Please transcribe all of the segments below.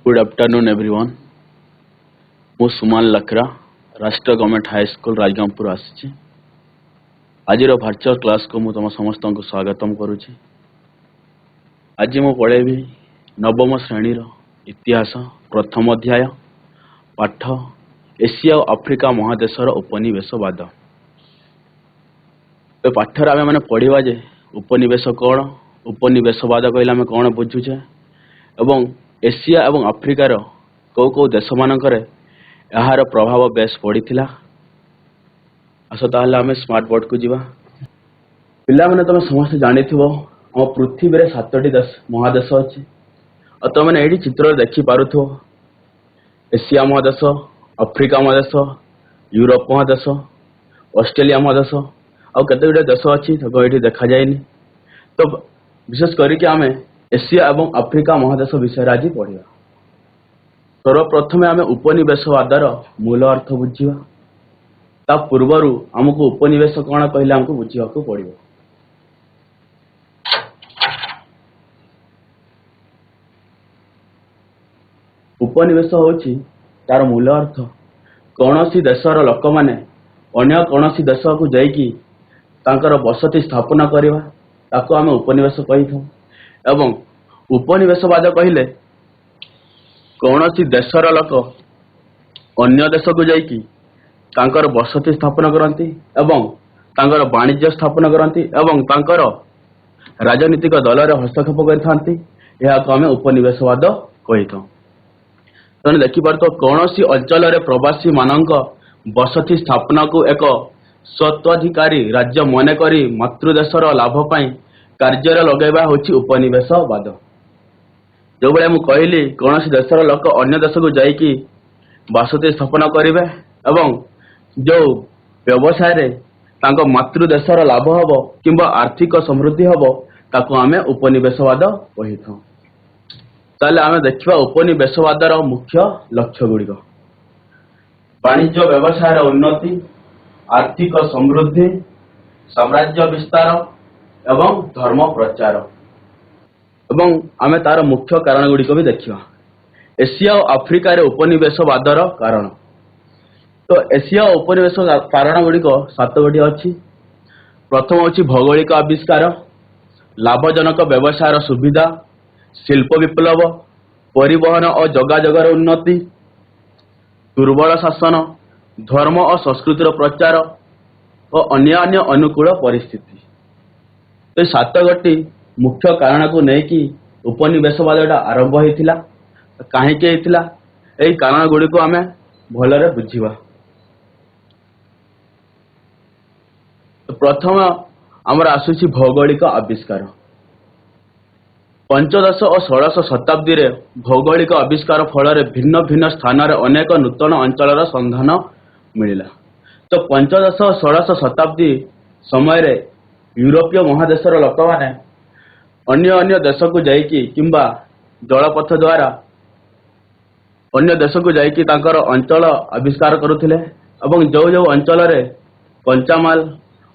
Good afternoon everyone. मु सुमान लखरा राष्ट्र government high school राजगामपुर आसी। आज वर्चुअल क्लास को मु तुम समस्त को स्वागतम करुच्ची। आज मु पढ़ेबी नवम श्रेणीर इतिहास प्रथम अध्याय पाठ एशिया और आफ्रिका महादेशर उपनिवेशवाद। ए पाठर आमे माने पढ़िबा जे उपनिवेश कौन, उपनिवेशवाद कहले आमे कौन बुझुचे एवं एशिया एवं आफ्रिकार कौ कौ देश मानकरे यार प्रभाव बेस पड़ीथिला। आस ताहले आमे स्मार्ट बोर्ड को जीवा। पिला माने तुम समस्त जानिथिबो हम पृथ्वी रे 7टी देश महादेश अछि और तुम माने एडी चित्र देखि पारुथो। एशिया महादेश, आफ्रिका महादेश, यूरोप महादेश, ऑस्ट्रेलिया महादेश और केते गुडे देश अछि तो एठी देखा जायनी। तो विशेष करी कि आमे एशिया एवं आफ्रिका महादेश विषय आज पढ़ा। सर्वप्रथम आम उपनिवेशवादर मूल अर्थ बुझा। ता पूर्वर आमको उपनिवेश कौन कहले आमको बुझा पड़ो। उपनिवेश होची तार मूल अर्थ कौन सी देशर लोक माने अन्य कौन सी देश को जाइकी तांकर बसति स्थापना करवा ताको आम उपनिवेश कही था। एवं उपनिवेशवाद कहले कौन सी देशर लोक अन्य देश को जाइकी तांकर बसति स्थापना करती एवं तांकर वाणिज्य स्थापना करती एवं तांकर राजनीतिक दल रे हस्तक्षेप करथांती। यह को आमे उपनिवेशवाद कही था। तने देखि परतो कौन सी अंचल रे प्रवासी मानक बसति स्थापना को एक स्वत्वाधिकारी राज्य मन करी मातृदेशर लाभ पाई कार्य लगेबा होची उपनिवेशवाद। जो बळे मु कहली कौन सी देशर लोक अन्य देश को जाइकी बसति स्थापना करिवे एवं जो व्यवसाय रे तांको मातृदेशर लाभ हबो किंबा आर्थिक समृद्धि हबो ताको आमे उपनिवेशवाद कहिथौ। ताले आमे देखिबा उपनिवेशवादर मुख्य लक्ष्य गुड़िक वाणिज्य व्यवसायर उन्नति, आर्थिक समृद्धि, साम्राज्य विस्तार एवं धर्म प्रचार एवं आमे तार मुख्य कारण गुड़िक भी देखिबा। एशिया और आफ्रिका रे उपनिवेशवादर कारण। तो एशिया उपनिवेश कारण गुड़िक 7 गोटी अछि। प्रथम होछि भौगोलिक आविष्कार, लाभजनक व्यवसायर सुविधा, शिल्प विप्लव, परिवहन और जोगाजोगर उन्नति, दुर्बल शासन, धर्म और संस्कृतिर प्रचार और अन्य अनुकूल परिस्थिति। तो 7 गोटी मुख्य कारण को लेकिन उपनिवेशवाद आरंभ होता। कहीं यही कारण गुड़ी को आमे भलरे बुझीबा। तो प्रथम आमर आसुची भौगोलिक आविष्कार। 15 और 16 शताब्दी रे भौगोलिक आविष्कार फल भिन्न भिन्न स्थान रे अनेक नूतन अंचल संधान मिलिला। तो 15 और 16 शताब्दी समय रे यूरोपीय महादेशर लोक माने अन्य देश को जाइकी किंबा जलपथ द्वारा अन्य देश को जाइकी तांकर अंचल आविष्कार करुथिले एवं जो जो अंचल रे कंचामाल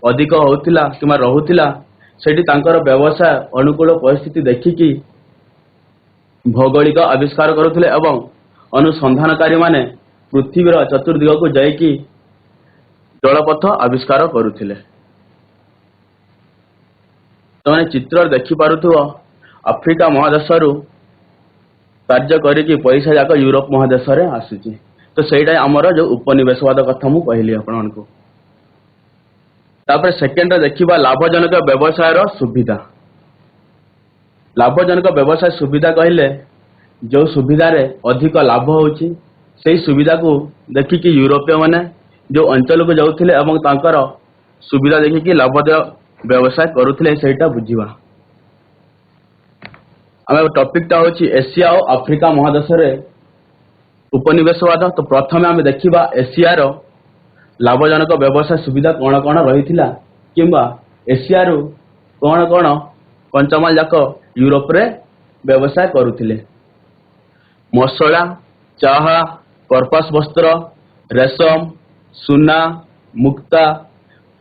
अधिक होतिला किंबा रहुतिला सेठी तांकर व्यवसाय अनुकूल परिस्थिति देखिकी भौगोलिक आविष्कार करुथिले एवं अनुसंधानकारी माने पृथ्वीर चतुर्दिग को जाइकी जलपथ आविष्कार करुथिले। तमने चित्र देखि पारुथुव आफ्रिका महादेश रु कार्य करिकी पैसा जाक यूरोप महादेश रे आसुची। तो सेटा हमर जो उपनिवेशवाद कथा मु कहली आपन को। तापर सेकेंड देखिबा लाभजनक व्यवसायर सुविधा। लाभजनक व्यवसाय सुविधा कहले जो सुविधा रे अधिक लाभ होची सेही सुविधा को देखिकी यूरोपीय माने जो अंचल को जाउथिले एवं तांकर सुविधा देखिकी लाभदायक व्यवसाय करुथिले सेटा बुझीबा। आमे टॉपिक ता होची एशिया और आफ्रिका महादेश रे उपनिवेशवाद। तो प्रथमे आमे देखिबा एशिया रो लाभजनक व्यवसाय सुविधा कौन कौन रही किंबा एशिया रु कौन कौन कंचामाल जाक यूरोप रे व्यवसाय करुथिले। मसला, चाहा, कर्पास वस्त्र, रेशम, सुना, मुक्ता,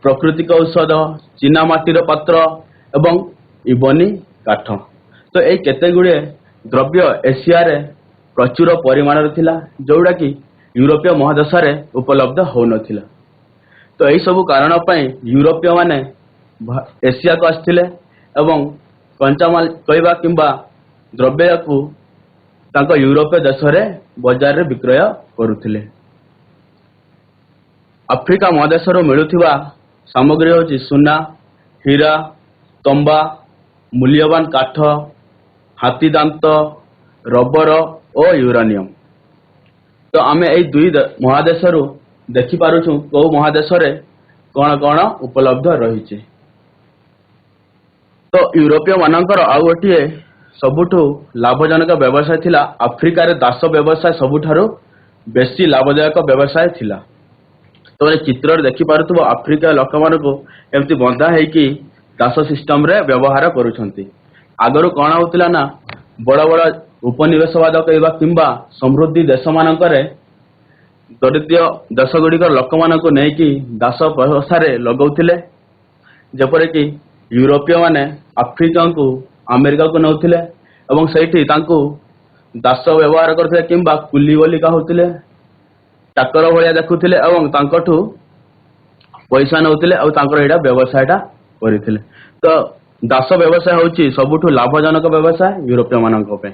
प्राकृतिक औषध, चीना माटीर पात्र एवं इबनी काठ। तो यही केते गुड़े द्रव्य एशिया रे प्रचुर परिमाण थिला जोड़ा कि यूरोपीय महादेश उपलब्ध हो नथिला। तो यही सब कारण यूरोपीय माने एशिया को आसथिले एवं कंचामाल कहवा किंबा द्रव्य को तांको यूरोपीय देश रे बाजार रे विक्रय करुथिले। आफ्रिका महादेश मिलुथिबा सामग्री होची सुना, हीरा, तंबा, मूल्यवान काठ, हाथीदांत, रबर और यूरानियम। तो आमे एई दुई महादेश देखि पारुछु को महादेश रे कौन कौन उपलब्ध रही। तो यूरोपीय मानकर आउ गोटे सबुठु लाभजनक व्यवसाय थिला आफ्रिका रे दास व्यवसाय सबुठारु बेसी लाभदायक व्यवसाय थिला। तो चित्र देखि पारुथबो आफ्रिका लोक मानको एमती बंधा है कि दास सिस्टम रे व्यवहार करूछंती। आगरु कौन होतिला ना बड़ बड़ उपनिवेशवाद कहवा किंबा समृद्धि देश मानकरे दरिद्र देश गुड़िक लोक मानकु नेकी दास व्यवसाय लगौथिले। जेपरि कि यूरोपीय माने आफ्रिका को अमेरिका को नौथिले एवं सेठी तांकु दास व्यवहार करथिले किंबा कुली बोली कहउथिले, चाकर भलिया देखुथिले एवं तांकठु पैसा नौथिले और तांकर एडा व्यवसायटा करिथिले। तो दास व्यवसाय होची सबुठु लाभजनक व्यवसाय यूरोपीय मानक पे।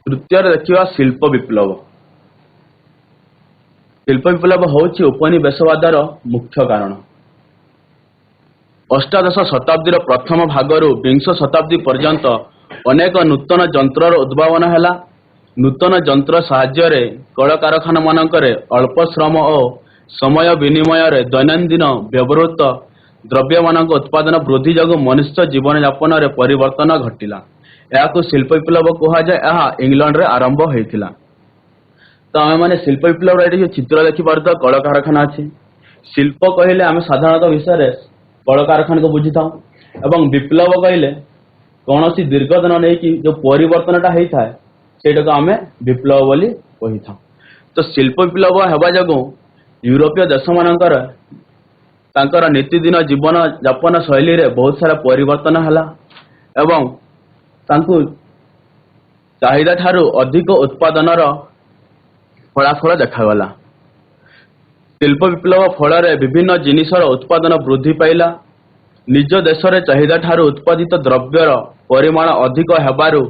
तृतीय देखिवा शिल्प विप्लव। शिल्प विप्लव होची उपनिवेशवादर मुख्य कारण। अष्टादश शताब्दीर प्रथम भागरु विंश शताब्दी पर्यंत अनेक नूतन जंत्रर उद्भावन हैला। नूतन जंत्र साहाय्य रे कल कारखाना मानकरे अल्प श्रम और समय विनिमय रे दैनंदिन व्यवहृत द्रव्य मानक उत्पादन वृद्धि जगु मनुष्य जीवन यापन रे परिवर्तन घटिला। याकु शिल्प विप्लव कहा जाए। यह इंग्लैंड रे आरंभ होइथिला। तो आमे माने शिल्प विप्लव रे चित्र देखि पारत कल कारखाना अछि। शिल्प कहले आमे साधारणतः विषय रे कल कारखाना को बुझी था एवं विप्लव कहले कौन सी दीर्घ दिन नहीं कि जो परिवर्तनटा होता है सेटा को आमे विप्लव बोली कही था। तो शिल्प विप्लव हेबा जगु यूरोपीय देश मानकर तांकर नीतिदिन जीवन यापन शैली रे बहुत सारा परिवर्तन हला एवं तांकु चाहिदा ठारू अधिक उत्पादनर फलाफल देखागला। शिल्प विप्लव फल विभिन्न जिनिसर उत्पादन वृद्धि पाइला। निज देश रे चाहिदा ठारू उत्पादित द्रव्यर परिमाण अधिक हेबारु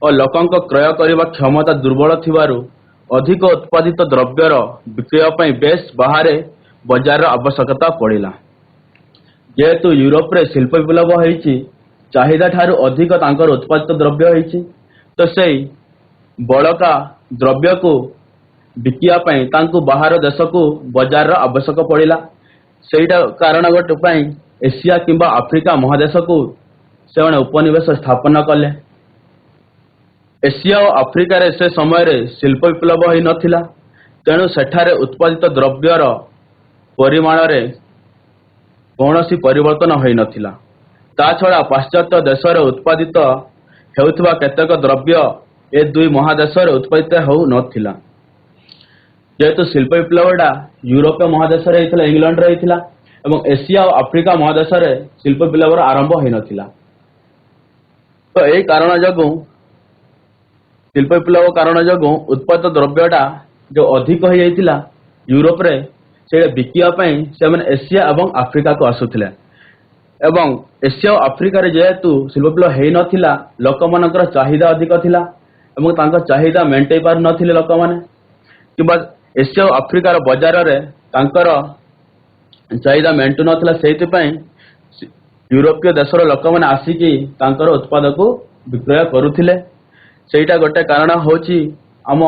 और लोकंक क्रय करबा क्षमता दुर्बल थिबारु अधिक उत्पादित द्रव्यर विक्रय पई बेस बाहरे बाजार आवश्यकता पड़िला। जेहेतु यूरोप रे शिल्प विप्लव होईची चाहिदा ठारू अधिक तांकर उत्पादित द्रव्य होईची तो सेई बड़का द्रव्य को बिकिया पई तांकु बाहर देश को बाजार आवश्यक पड़िला। सेटा कारण गोटे पई एशिया किंबा आफ्रिका महादेश को से उपनिवेश स्थापन कले। एशिया और आफ्रिका रे से समय रे शिल्प विप्लव होई नथिला तेणु सेठारे उत्पादित द्रव्यर परिमाण रे कौनसी परिवर्तन होई नथिला। ता छड़ा पाश्चात्य देश रे उत्पादित हेउथबा केतेक द्रव्य ए दुई महादेश रे उत्पादित हो नथिला। जेहेतु शिल्प विप्लवटा यूरोपीय महादेश रे होइथिला, इंग्लैंड रे होइथिला एवं एशिया और आफ्रिका महादेश रे शिल्प विप्लवर आरंभ होई नथिला। तो एई कारण जगु शिल्प विप्लव कारण जगु उत्पादित द्रव्यटा जो अधिक हो जाइथिला यूरोप रे से बिकिया पई से माने एशिया एवं आफ्रिका को आसुथिले एवं एशिया और आफ्रिका रे जेहेतु शिल्प विप्लव हेई नथिला लोक मानकर चाहिदा अधिक थिला एवं तांका चाहिदा मेंटेई पार नथिले लोक माने किबा एशिया और आफ्रिकार बाजार रे तांकर चाहिदा मेंटु नथिला। सेति पई यूरोपीय देशर लोक माने आसिकी तांकर उत्पाद को विक्रय करुथिले। सेटा गोटे कारण होची आम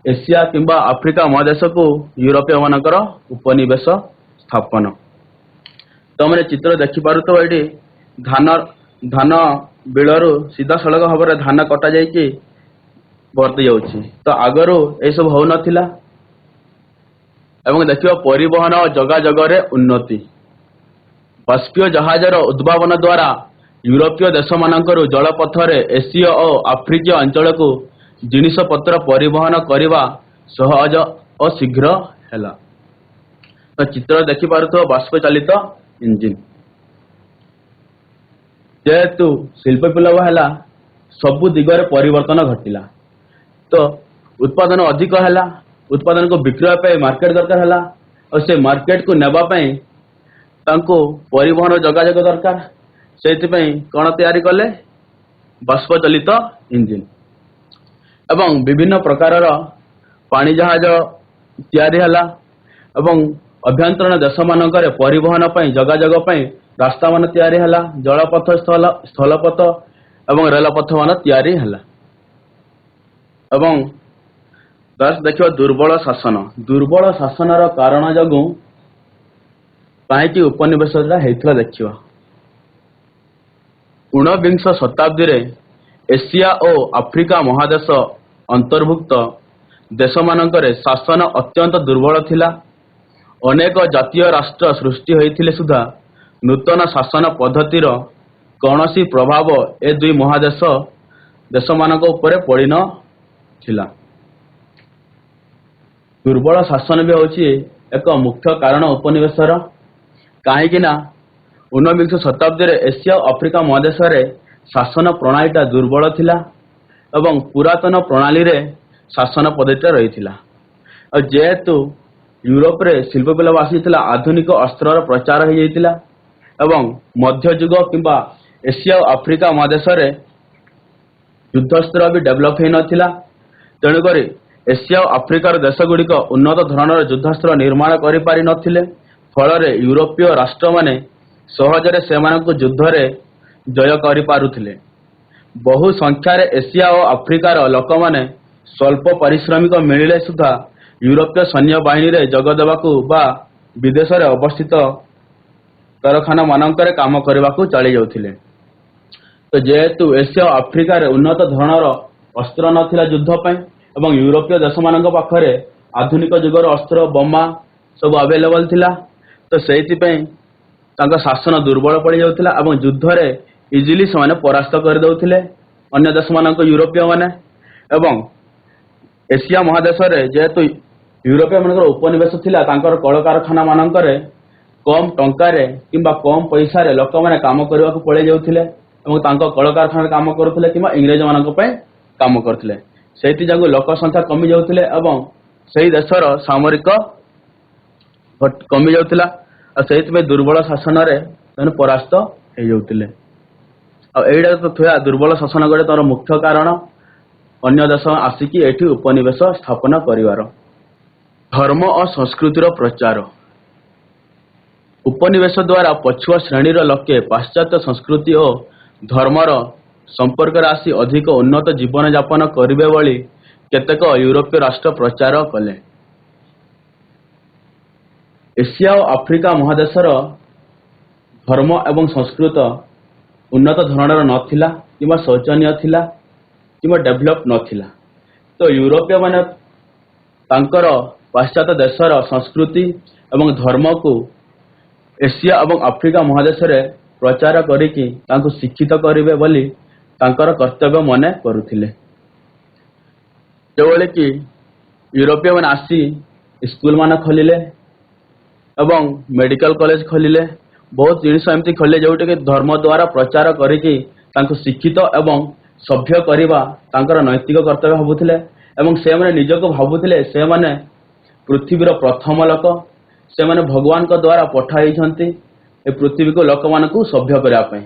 एशिया किंबा आफ्रिका महादेश को यूरोपीय मानकर उपनिवेश स्थापन। तो मैंने चित्र देखि पारुतो एठी धान बिलरू सीधा सड़क भाव में धान कटा जाइए भर्ती जाऊँगी। तो आगरू ये सब हो नथिला एवं देखिए परिवहन और जोगाजोग उन्नति। बाष्पीय जहाजर उद्भावन द्वारा यूरोपीय देश मानकर जलपथरे एसीय और आफ्रिकीय अंचल को जिनिस पत्र परिवहन करने सहज और शीघ्र हैला। तो चित्र देखि पारुथो बाष्प चालित इंजिन। जेहेतु शिल्प विप्लव हैला सबु दिगरे परिवर्तन घटिला। तो उत्पादन अधिक है, उत्पादन को विक्रय पे मार्केट दरकार है और से मार्केट को नेबा पई तांको परिवहन जोगाजोग दरकार। से कौन तैयारी कले बाष्प चलित इंजिन एवं विभिन्न प्रकार पानी जहाज तैयारी है एवं अभ्यंतरण देश मानक परिवहन जोगाजोग रास्ता मान तैयारी है, जलपथ स्थलपथ एवं रेलपथ मान तैयारी है। एवं देखिए दुर्बल शासन कारण जगू कहीं उपनिवेश देखिए ऊनविंश शताब्दी रे एशिया और आफ्रिका महादेश अंतर्भुक्त देश मानकरे शासन अत्यंत दुर्बल थिला। अनेक जातीय राष्ट्र सृष्टि होइथिले सुधा नूतन शासन पद्धतिर कौनसी प्रभाव ए दुई महादेश देश मानक उपरे पड़ी न थिला। दुर्बल शासन भी होची एक मुख्य कारण उपनिवेशर। कहीं ऊनविंश शताब्दी रे एशिया और आफ्रिका महादेश रे शासन प्रणालीटा दुर्बल थिला एवं पुरातन प्रणाली रे शासन पद्धति रही थिला। और जेहेतु यूरोप रे शिल्प विप्लव आसीथिला, आधुनिक अस्त्रर प्रचार हो जाइतिला एवं मध्ययुग किंबा एशिया और आफ्रिका महादेश रे युद्धस्त्र भी डेभलप हो नथिला। तेणुक एशिया और आफ्रिकार देश गुड़िक उन्नत धरणर युद्धास्त्र निर्माण करि पारि नथिले। फल यूरोपीय राष्ट्र माने सहजरे सेमानंकु युद्धरे जय करि पारुथिले। बहु संख्यार एशिया और आफ्रिकार लोक माने स्वल्प पारिश्रमिक मिलिले सुधा यूरोपीय सैन्य बाहिनी रे जग देबाकू बा विदेश रे अवस्थित कारखाना मानकरे काम करबाकू चली जाउथिले। तो जेहेतु एशिया और आफ्रिकार उन्नत धरणर अस्त्र नथिला युद्ध पय एवं यूरोपीय देश मानक पाखरे आधुनिक युगर अस्त्र बोमा सब अवेलेबल थिला। तो सेति पय तांका शासन दुर्बल पड़ जाउथिला एवं युद्ध रे इजिली से परास्त कर दउथिले अन्य देश मानक यूरोपीय माने। एवं एशिया महादेश रे जेहेतु यूरोपीय मानकर उपनिवेश थिला, तांकर कल कारखाना मानकरे कम टंकारे किंबा कम पैसा रे लोक माने काम करबा को पड़े जाउथिले एवं तांको कल कारखाना काम करुथिले किंबा इंग्रेज मानक पय काम करथिले। सेति जागु लोक संख्या कमी जाउथिले एवं सेही देशर सामरिक कमी जाउथिला और से दुर्बल शासन में परास्त हो जाते। आईटा तो थोड़ा दुर्बल शासन गोटे तार मुख्य कारण अन्य देश आसिकी एठी उपनिवेश स्थापना करिवार। धर्म और संस्कृतिर प्रचार। उपनिवेश द्वारा पछुआ श्रेणीर लोके पाश्चात्य संस्कृति और धर्मर संपर्क आसी अधिक उन्नत जीवन यापन करिवे बोली केतेक यूरोपीय राष्ट्र प्रचार कले। एशिया और आफ्रिका महादेशर धर्म एवं संस्कृत उन्नत धरणर नथिला किंबा शोचनीय थिला किंबा डेभलप नथिला। तो यूरोपीय माने तांकर पाश्चात्य देशर संस्कृति एवं धर्म को एशिया एवं आफ्रिका महादेश रे प्रचार करिकी तांको शिक्षित करिवे बोली तांकर कर्तव्य मने करुथिले। जेबोले कि यूरोपीय माने आसी स्कूल मान खोलिले एवं मेडिकल कॉलेज खोलिले, बहुत जिनिस एमती खोलिले जोटे कि धर्म द्वारा प्रचार करिकी तांको शिक्षित एवं सभ्य करिबा तांकर नैतिक कर्तव्य भाबुथिले एवं से माने निजको भाबुथिले से माने पृथ्वीर प्रथम लोक, से माने भगवान को द्वारा पठाई छंती ए पृथ्वी को लोक मानकु सभ्य करिया पई।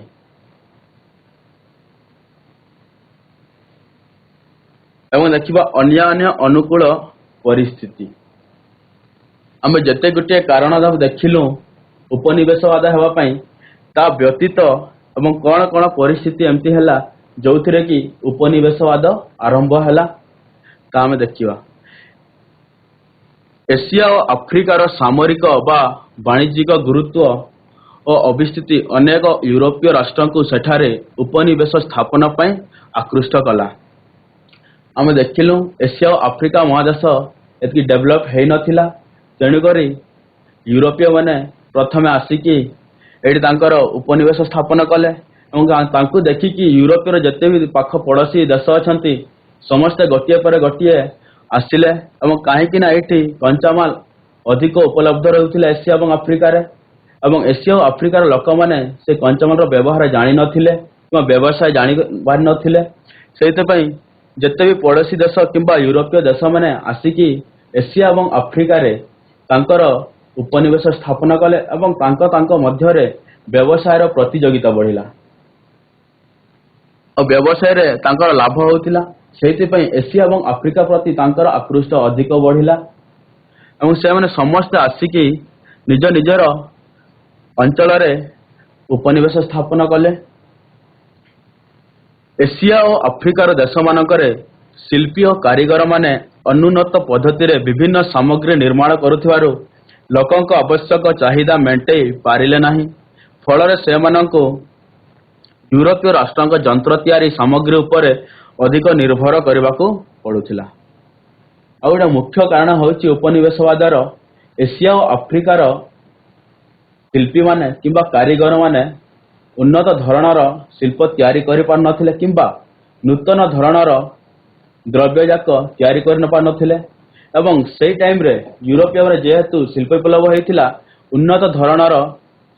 एवं देखिबा अन्य अनुकूल परिस्थिति। आम जिते गोटे कारण देखिलु उपनिवेशवाद होगापाई ता व्यतीत एवं कौन कौन परिस्थिति एमती है जो थे कि उपनिवेशवाद आरंभ है आम देखा। एशिया और आफ्रिकार सामरिक बा वाणिज्यिक गुरुत्व और अभिस्थिति अनेक यूरोपीय राष्ट्र को सेठारे उपनिवेश स्थापना पाई आकृष्ट कला। आम देखिलु एशिया और आफ्रिका महादेश एति डेभलप हो नथिला। तेणुक यूरोपीय माने प्रथमे आसिकी एठी तांकर उपनिवेश स्थापन कले और देखिकी यूरोपीय जिते भी पाख पड़ोशी देश अच्छा समस्ते गोटे पर गोटे आसिले और कहीं ये कंचामाल अधिक उपलब्ध रोला एशिया और आफ्रिकार एशिया और आफ्रिकार लोक मैंने से कंचामाल व्यवहार जानी नथिले कि व्यवसाय जानी पारि नथिले। से ଯେତେ ବି ପଡ଼ୋଶୀ ଦେଶ କିମ୍ବା ୟୁରୋପୀୟ ଦେଶମାନେ ଆସିକି ଏସିଆ ଏବଂ ଆଫ୍ରିକାରେ ତାଙ୍କର ଉପନିବେଶ ସ୍ଥାପନ କଲେ ଏବଂ ତାଙ୍କ ମଧ୍ୟରେ ବ୍ୟବସାୟର ପ୍ରତିଯୋଗିତା ବଢ଼ିଲା ଆଉ ବ୍ୟବସାୟରେ ତାଙ୍କର ଲାଭ ହେଉଥିଲା। ସେଇଥିପାଇଁ ଏସିଆ ଏବଂ ଆଫ୍ରିକା ପ୍ରତି ତାଙ୍କର ଆକୃଷ୍ଟ ଅଧିକ ବଢ଼ିଲା ଏବଂ ସେମାନେ ସମସ୍ତେ ଆସିକି ନିଜ ନିଜର ଅଞ୍ଚଳରେ ଉପନିବେଶ ସ୍ଥାପନ କଲେ। ଏସିଆ ଓ ଆଫ୍ରିକାର ଦେଶମାନଙ୍କରେ ଶିଳ୍ପୀ ଓ କାରିଗରମାନେ ଅନୁନ୍ନତ ପଦ୍ଧତିରେ ବିଭିନ୍ନ ସାମଗ୍ରୀ ନିର୍ମାଣ କରୁଥିବାରୁ ଲୋକଙ୍କ ଆବଶ୍ୟକ ଚାହିଦା ମେଣ୍ଟେଇ ପାରିଲେ ନାହିଁ। ଫଳରେ ସେମାନଙ୍କୁ ୟୁରୋପୀୟ ରାଷ୍ଟ୍ରଙ୍କ ଯନ୍ତ୍ର ତିଆରି ସାମଗ୍ରୀ ଉପରେ ଅଧିକ ନିର୍ଭର କରିବାକୁ ପଡୁଥିଲା। ଆଉ ଗୋଟେ ମୁଖ୍ୟ କାରଣ ହେଉଛି ଉପନିବେଶବାଦର ଏସିଆ ଓ ଆଫ୍ରିକାର ଶିଳ୍ପୀମାନେ କିମ୍ବା କାରିଗରମାନେ ଉନ୍ନତ ଧରଣର ଶିଳ୍ପ ତିଆରି କରିପାରୁନଥିଲେ କିମ୍ବା ନୂତନ ଧରଣର ଦ୍ରବ୍ୟଯାକ ତିଆରି କରିପାରୁନଥିଲେ ଏବଂ ସେଇ ଟାଇମରେ ୟୁରୋପୀୟରେ ଯେହେତୁ ଶିଳ୍ପ ବିପ୍ଳବ ହୋଇଥିଲା ଉନ୍ନତ ଧରଣର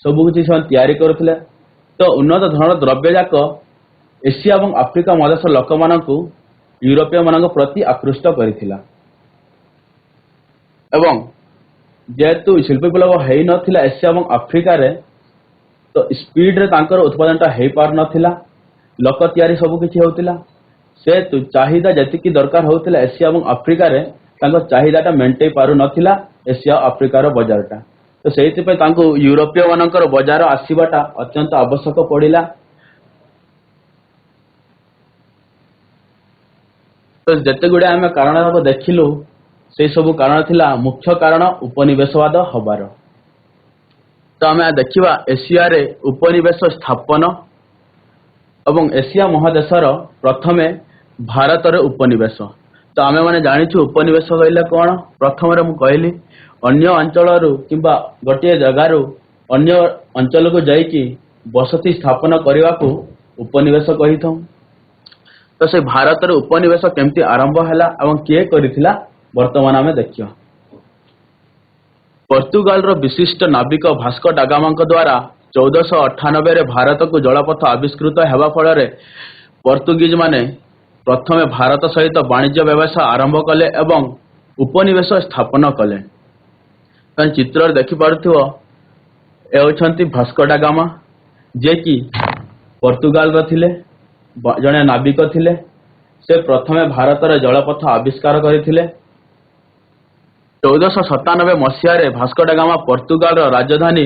ସବୁକିଛି ସେମାନେ ତିଆରି କରୁଥିଲେ। ତ ଉନ୍ନତ ଧରଣର ଦ୍ରବ୍ୟଯାକ ଏସିଆ ଏବଂ ଆଫ୍ରିକା ମହାଦେଶର ଲୋକମାନଙ୍କୁ ୟୁରୋପୀୟମାନଙ୍କ ପ୍ରତି ଆକୃଷ୍ଟ କରିଥିଲା ଏବଂ ଯେହେତୁ ଶିଳ୍ପ ବିପ୍ଳବ ହେଇନଥିଲା ଏସିଆ ଏବଂ ଆଫ୍ରିକାରେ ତ ସ୍ପିଡରେ ତାଙ୍କର ଉତ୍ପାଦନଟା ହେଇପାରୁନଥିଲା। ଲୋକ ତିଆରି ସବୁ କିଛି ହେଉଥିଲା। ସେ ଚାହିଦା ଯେତିକି ଦରକାର ହେଉଥିଲା ଏସିଆ ଏବଂ ଆଫ୍ରିକାରେ ତାଙ୍କ ଚାହିଦାଟା ମେଣ୍ଟେଇ ପାରୁନଥିଲା ଏସିଆ ଆଫ୍ରିକାର ବଜାରଟା। ତ ସେଇଥିପାଇଁ ତାଙ୍କୁ ୟୁରୋପୀୟ ମାନଙ୍କର ବଜାର ଆସିବାଟା ଅତ୍ୟନ୍ତ ଆବଶ୍ୟକ ପଡ଼ିଲା। ତ ଯେତେଗୁଡେ ଆମେ କାରଣ ଦେଖିଲୁ ସେଇ ସବୁ କାରଣ ଥିଲା ମୁଖ୍ୟ କାରଣ ଉପନିବେଶବାଦ ହବାର। ତ ଆମେ ଦେଖିବା ଏସିଆରେ ଉପନିବେଶ ସ୍ଥାପନ ଏବଂ ଏସିଆ ମହାଦେଶର ପ୍ରଥମେ ଭାରତରେ ଉପନିବେଶ। ତ ଆମେ ମାନେ ଜାଣିଛୁ ଉପନିବେଶ କହିଲେ କ'ଣ। ପ୍ରଥମରେ ମୁଁ କହିଲି ଅନ୍ୟ ଅଞ୍ଚଳରୁ କିମ୍ବା ଗୋଟିଏ ଜାଗାରୁ ଅନ୍ୟ ଅଞ୍ଚଳକୁ ଯାଇକି ବସତି ସ୍ଥାପନ କରିବାକୁ ଉପନିବେଶ କହିଥାଉ। ତ ସେ ଭାରତରେ ଉପନିବେଶ କେମିତି ଆରମ୍ଭ ହେଲା ଏବଂ କିଏ କରିଥିଲା ବର୍ତ୍ତମାନ ଆମେ ଦେଖିବା। ପର୍ତ୍ତୁଗାଲର ବିଶିଷ୍ଟ ନାବିକ ଭାସ୍କୋ ଡା ଗାମାଙ୍କ ଦ୍ୱାରା 1498ରେ ଭାରତକୁ ଜଳପଥ ଆବିଷ୍କୃତ ହେବା ଫଳରେ ପର୍ତ୍ତୁଗୀଜମାନେ ପ୍ରଥମେ ଭାରତ ସହିତ ବାଣିଜ୍ୟ ବ୍ୟବସାୟ ଆରମ୍ଭ କଲେ ଏବଂ ଉପନିବେଶ ସ୍ଥାପନ କଲେ। ତମେ ଚିତ୍ରରେ ଦେଖିପାରୁଥିବ ଏ ହେଉଛନ୍ତି ଭାସ୍କୋ ଡା ଗାମା, ଯିଏକି ପର୍ତ୍ତୁଗାଲର ଥିଲେ, ଜଣେ ନାବିକ ଥିଲେ। ସେ ପ୍ରଥମେ ଭାରତରେ ଜଳପଥ ଆବିଷ୍କାର କରିଥିଲେ। 1497 ମସିହାରେ ଭାସ୍କୋ ଡା ଗାମା ପର୍ତ୍ତୁଗାଲର ରାଜଧାନୀ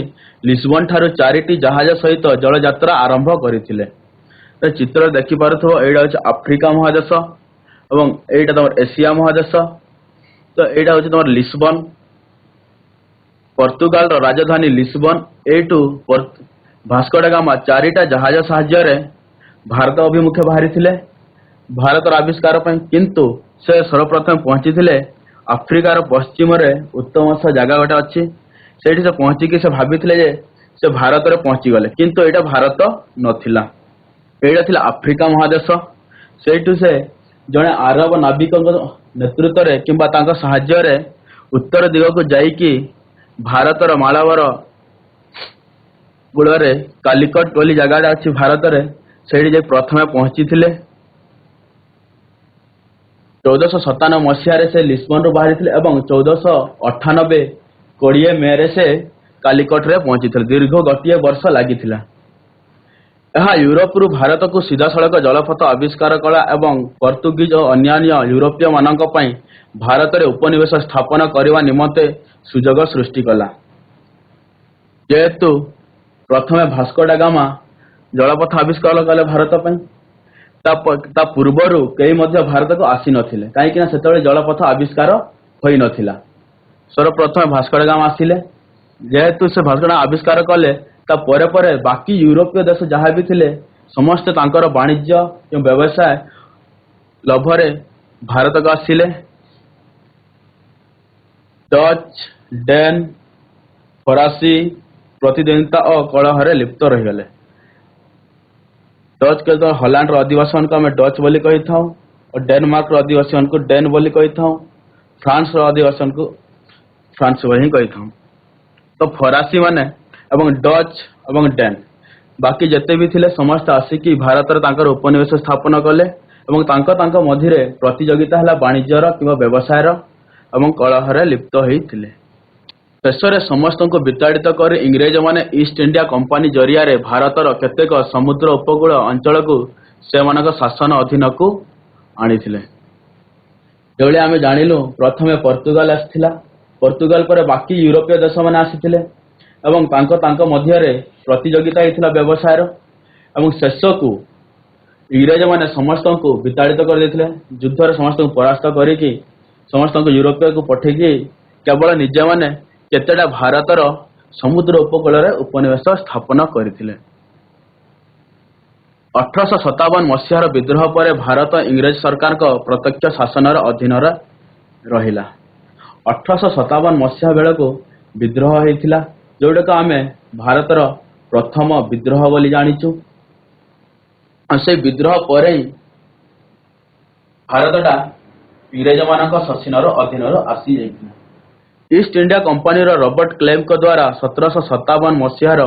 ଲିସବନ ଠାରୁ 4ଟି ଜାହାଜ ସହିତ ଜଳଯାତ୍ରା ଆରମ୍ଭ କରିଥିଲେ। ଚିତ୍ର ଦେଖିପାରୁଥିବ ଏଇଟା ହେଉଛି ଆଫ୍ରିକା ମହାଦେଶ ଏବଂ ଏଇଟା ତମର ଏସିଆ ମହାଦେଶ। ତ ଏଇଟା ହେଉଛି ତମର ଲିସବନ, ପର୍ତ୍ତୁଗାଲର ରାଜଧାନୀ ଲିସବନ। ଏଇଠୁ ଭାସ୍କୋ ଡା ଗାମା 4ଟା ଜାହାଜ ସାହାଯ୍ୟରେ ଭାରତ ଅଭିମୁଖେ ବାହାରିଥିଲେ ଭାରତର ଆବିଷ୍କାର ପାଇଁ। କିନ୍ତୁ ସେ ସର୍ବପ୍ରଥମେ ପହଞ୍ଚିଥିଲେ ଆଫ୍ରିକାର ପଶ୍ଚିମରେ ଉତ୍ତମସ ଜାଗା ଗୋଟେ ଅଛି। ସେଇଠି ସେ ପହଞ୍ଚିକି ସେ ଭାବିଥିଲେ ଯେ ସେ ଭାରତରେ ପହଞ୍ଚିଗଲେ, କିନ୍ତୁ ଏଇଟା ଭାରତ ନଥିଲା, ଏଇଟା ଥିଲା ଆଫ୍ରିକା ମହାଦେଶ। ସେଇଠୁ ସେ ଜଣେ ଆରବ ନାବିକଙ୍କ ନେତୃତ୍ୱରେ କିମ୍ବା ତାଙ୍କ ସାହାଯ୍ୟରେ ଉତ୍ତର ଦିଗକୁ ଯାଇକି ଭାରତର ମାଳବର କୂଳରେ କାଲିକଟ ବୋଲି ଜାଗାଟା ଅଛି ଭାରତରେ, ସେଇଠି ଯାଇ ପ୍ରଥମେ ପହଞ୍ଚିଥିଲେ। 1497 ମସିହାରେ ସେ ଲିସବନରୁ ବାହାରିଥିଲେ ଏବଂ 1498 20 ମେରେ ସେ କାଲିକଟରେ ପହଞ୍ଚିଥିଲେ। ଦୀର୍ଘ ଗୋଟିଏ ବର୍ଷ ଲାଗିଥିଲା। ଏହା ୟୁରୋପରୁ ଭାରତକୁ ସିଧାସଳଖ ଜଳପଥ ଆବିଷ୍କାର କଲା ଏବଂ ପର୍ତ୍ତୁଗୀଜ ଓ ଅନ୍ୟାନ୍ୟ ୟୁରୋପୀୟ ମାନଙ୍କ ପାଇଁ ଭାରତରେ ଉପନିବେଶ ସ୍ଥାପନ କରିବା ନିମନ୍ତେ ସୁଯୋଗ ସୃଷ୍ଟି କଲା। ଯେହେତୁ ପ୍ରଥମେ ଭାସ୍କୋ ଡା ଗାମା ଜଳପଥ ଆବିଷ୍କାର କଲେ ଭାରତ ପାଇଁ, ତା ପୂର୍ବରୁ କେହି ମଧ୍ୟ ଭାରତକୁ ଆସିନଥିଲେ, କାହିଁକିନା ସେତେବେଳେ ଜଳପଥ ଆବିଷ୍କାର ହୋଇନଥିଲା। ସର୍ବପ୍ରଥମେ ଭାସ୍କୋ ଡା ଗାମା ଆସିଲେ। ଯେହେତୁ ସେ ଭାସ୍କୋ ଡା ଆବିଷ୍କାର କଲେ ତା ପରେ ପରେ ବାକି ୟୁରୋପୀୟ ଦେଶ ଯାହା ବି ଥିଲେ ସମସ୍ତେ ତାଙ୍କର ବାଣିଜ୍ୟ ଏବଂ ବ୍ୟବସାୟ ଲୋଭରେ ଭାରତକୁ ଆସିଲେ। ଡଚ୍, ଡେନ୍, ଫରାସୀ ପ୍ରତିଦ୍ୱନ୍ଦିତା ଓ କଳହରେ ଲିପ୍ତ ରହିଗଲେ। ଡଚ୍ କେବଳ ହଲାଣ୍ଡର ଅଧିବାସୀମାନଙ୍କୁ ଆମେ ଡଚ୍ ବୋଲି କହିଥାଉ ଓ ଡେନମାର୍କର ଅଧିବାସୀମାନଙ୍କୁ ଡେନ୍ ବୋଲି କହିଥାଉ, ଫ୍ରାନ୍ସର ଅଧିବାସୀମାନଙ୍କୁ ଫ୍ରାନ୍ସ ବୋଲି ହିଁ କହିଥାଉ। ତ ଫରାସୀ ମାନେ ଏବଂ ଡଚ୍ ଏବଂ ଡେନ୍ ବାକି ଯେତେ ବି ଥିଲେ ସମସ୍ତେ ଆସିକି ଭାରତରେ ତାଙ୍କର ଉପନିବେଶ ସ୍ଥାପନ କଲେ ଏବଂ ତାଙ୍କ ମଧ୍ୟରେ ପ୍ରତିଯୋଗିତା ହେଲା ବାଣିଜ୍ୟର କିମ୍ବା ବ୍ୟବସାୟର ଏବଂ କଳହରେ ଲିପ୍ତ ହୋଇଥିଲେ। ଶେଷରେ ସମସ୍ତଙ୍କୁ ବିତାଡ଼ିତ କରି ଇଂରେଜମାନେ ଇଷ୍ଟ ଇଣ୍ଡିଆ କମ୍ପାନୀ ଜରିଆରେ ଭାରତର କେତେକ ସମୁଦ୍ର ଉପକୂଳ ଅଞ୍ଚଳକୁ ସେମାନଙ୍କ ଶାସନ ଅଧୀନକୁ ଆଣିଥିଲେ। ଏଭଳି ଆମେ ଜାଣିଲୁ ପ୍ରଥମେ ପର୍ତ୍ତୁଗାଲ ଆସିଥିଲା, ପର୍ତ୍ତୁଗାଲ ପରେ ବାକି ୟୁରୋପୀୟ ଦେଶମାନେ ଆସିଥିଲେ ଏବଂ ତାଙ୍କ ମଧ୍ୟରେ ପ୍ରତିଯୋଗିତା ହୋଇଥିଲା ବ୍ୟବସାୟର ଏବଂ ଶେଷକୁ ଇଂରେଜମାନେ ସମସ୍ତଙ୍କୁ ବିତାଡ଼ିତ କରିଦେଇଥିଲେ। ଯୁଦ୍ଧରେ ସମସ୍ତଙ୍କୁ ପରାସ୍ତ କରିକି ସମସ୍ତଙ୍କୁ ୟୁରୋପକୁ ପଠେଇକି କେବଳ ନିଜେମାନେ କେତେଟା ଭାରତର ସମୁଦ୍ର ଉପକୂଳରେ ଉପନିବେଶ ସ୍ଥାପନ କରିଥିଲେ। 1857 ମସିହାର ବିଦ୍ରୋହ ପରେ ଭାରତ ଇଂରେଜ ସରକାରଙ୍କ ପ୍ରତ୍ୟକ୍ଷ ଶାସନର ଅଧୀନରେ ରହିଲା। 1857 ମସିହା ବେଳକୁ ବିଦ୍ରୋହ ହୋଇଥିଲା, ଯେଉଁଟାକୁ ଆମେ ଭାରତର ପ୍ରଥମ ବିଦ୍ରୋହ ବୋଲି ଜାଣିଛୁ। ସେଇ ବିଦ୍ରୋହ ପରେ ଭାରତଟା ଇଂରେଜମାନଙ୍କ ଶାସନର ଅଧୀନରୁ ଆସିଯାଇଥିଲା। ଇଷ୍ଟ ଇଣ୍ଡିଆ କମ୍ପାନୀର ରବର୍ଟ କ୍ଲେଭଙ୍କ ଦ୍ୱାରା 1757 ମସିହାର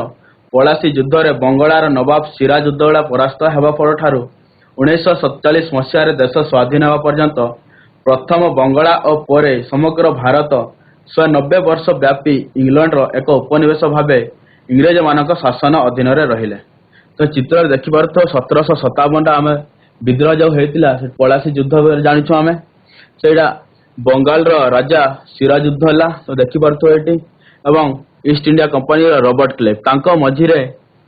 ପଳାସୀ ଯୁଦ୍ଧରେ ବଙ୍ଗଳାର ନବାବ ସିରାଜ ଉଦ୍ଦୌଲା ପରାସ୍ତ ହେବା ପରଠାରୁ 1947 ମସିହାରେ ଦେଶ ସ୍ୱାଧୀନ ହେବା ପର୍ଯ୍ୟନ୍ତ ପ୍ରଥମ ବଙ୍ଗଳା ଓ ପରେ ସମଗ୍ର ଭାରତ 190 ବର୍ଷ ବ୍ୟାପୀ ଇଂଲଣ୍ଡର ଏକ ଉପନିବେଶ ଭାବେ ଇଂରେଜମାନଙ୍କ ଶାସନ ଅଧୀନରେ ରହିଲେ। ତ ଚିତ୍ରରେ ଦେଖିପାରୁଥିବ 1757ଟା ଆମେ ବିଦ୍ରୋହ ଯେଉଁ ହୋଇଥିଲା ସେ ପଳାସୀ ଯୁଦ୍ଧ ଜାଣିଛୁ ଆମେ, ସେଇଟା ବଙ୍ଗାଲର ରାଜା ସିରାଜ ଯୁଦ୍ଧ ହେଲା। ତ ଦେଖିପାରୁଥିବ ଏଠି ଏବଂ ଇଷ୍ଟ ଇଣ୍ଡିଆ କମ୍ପାନୀର ରବର୍ଟ କ୍ଲେଭ ତାଙ୍କ ମଝିରେ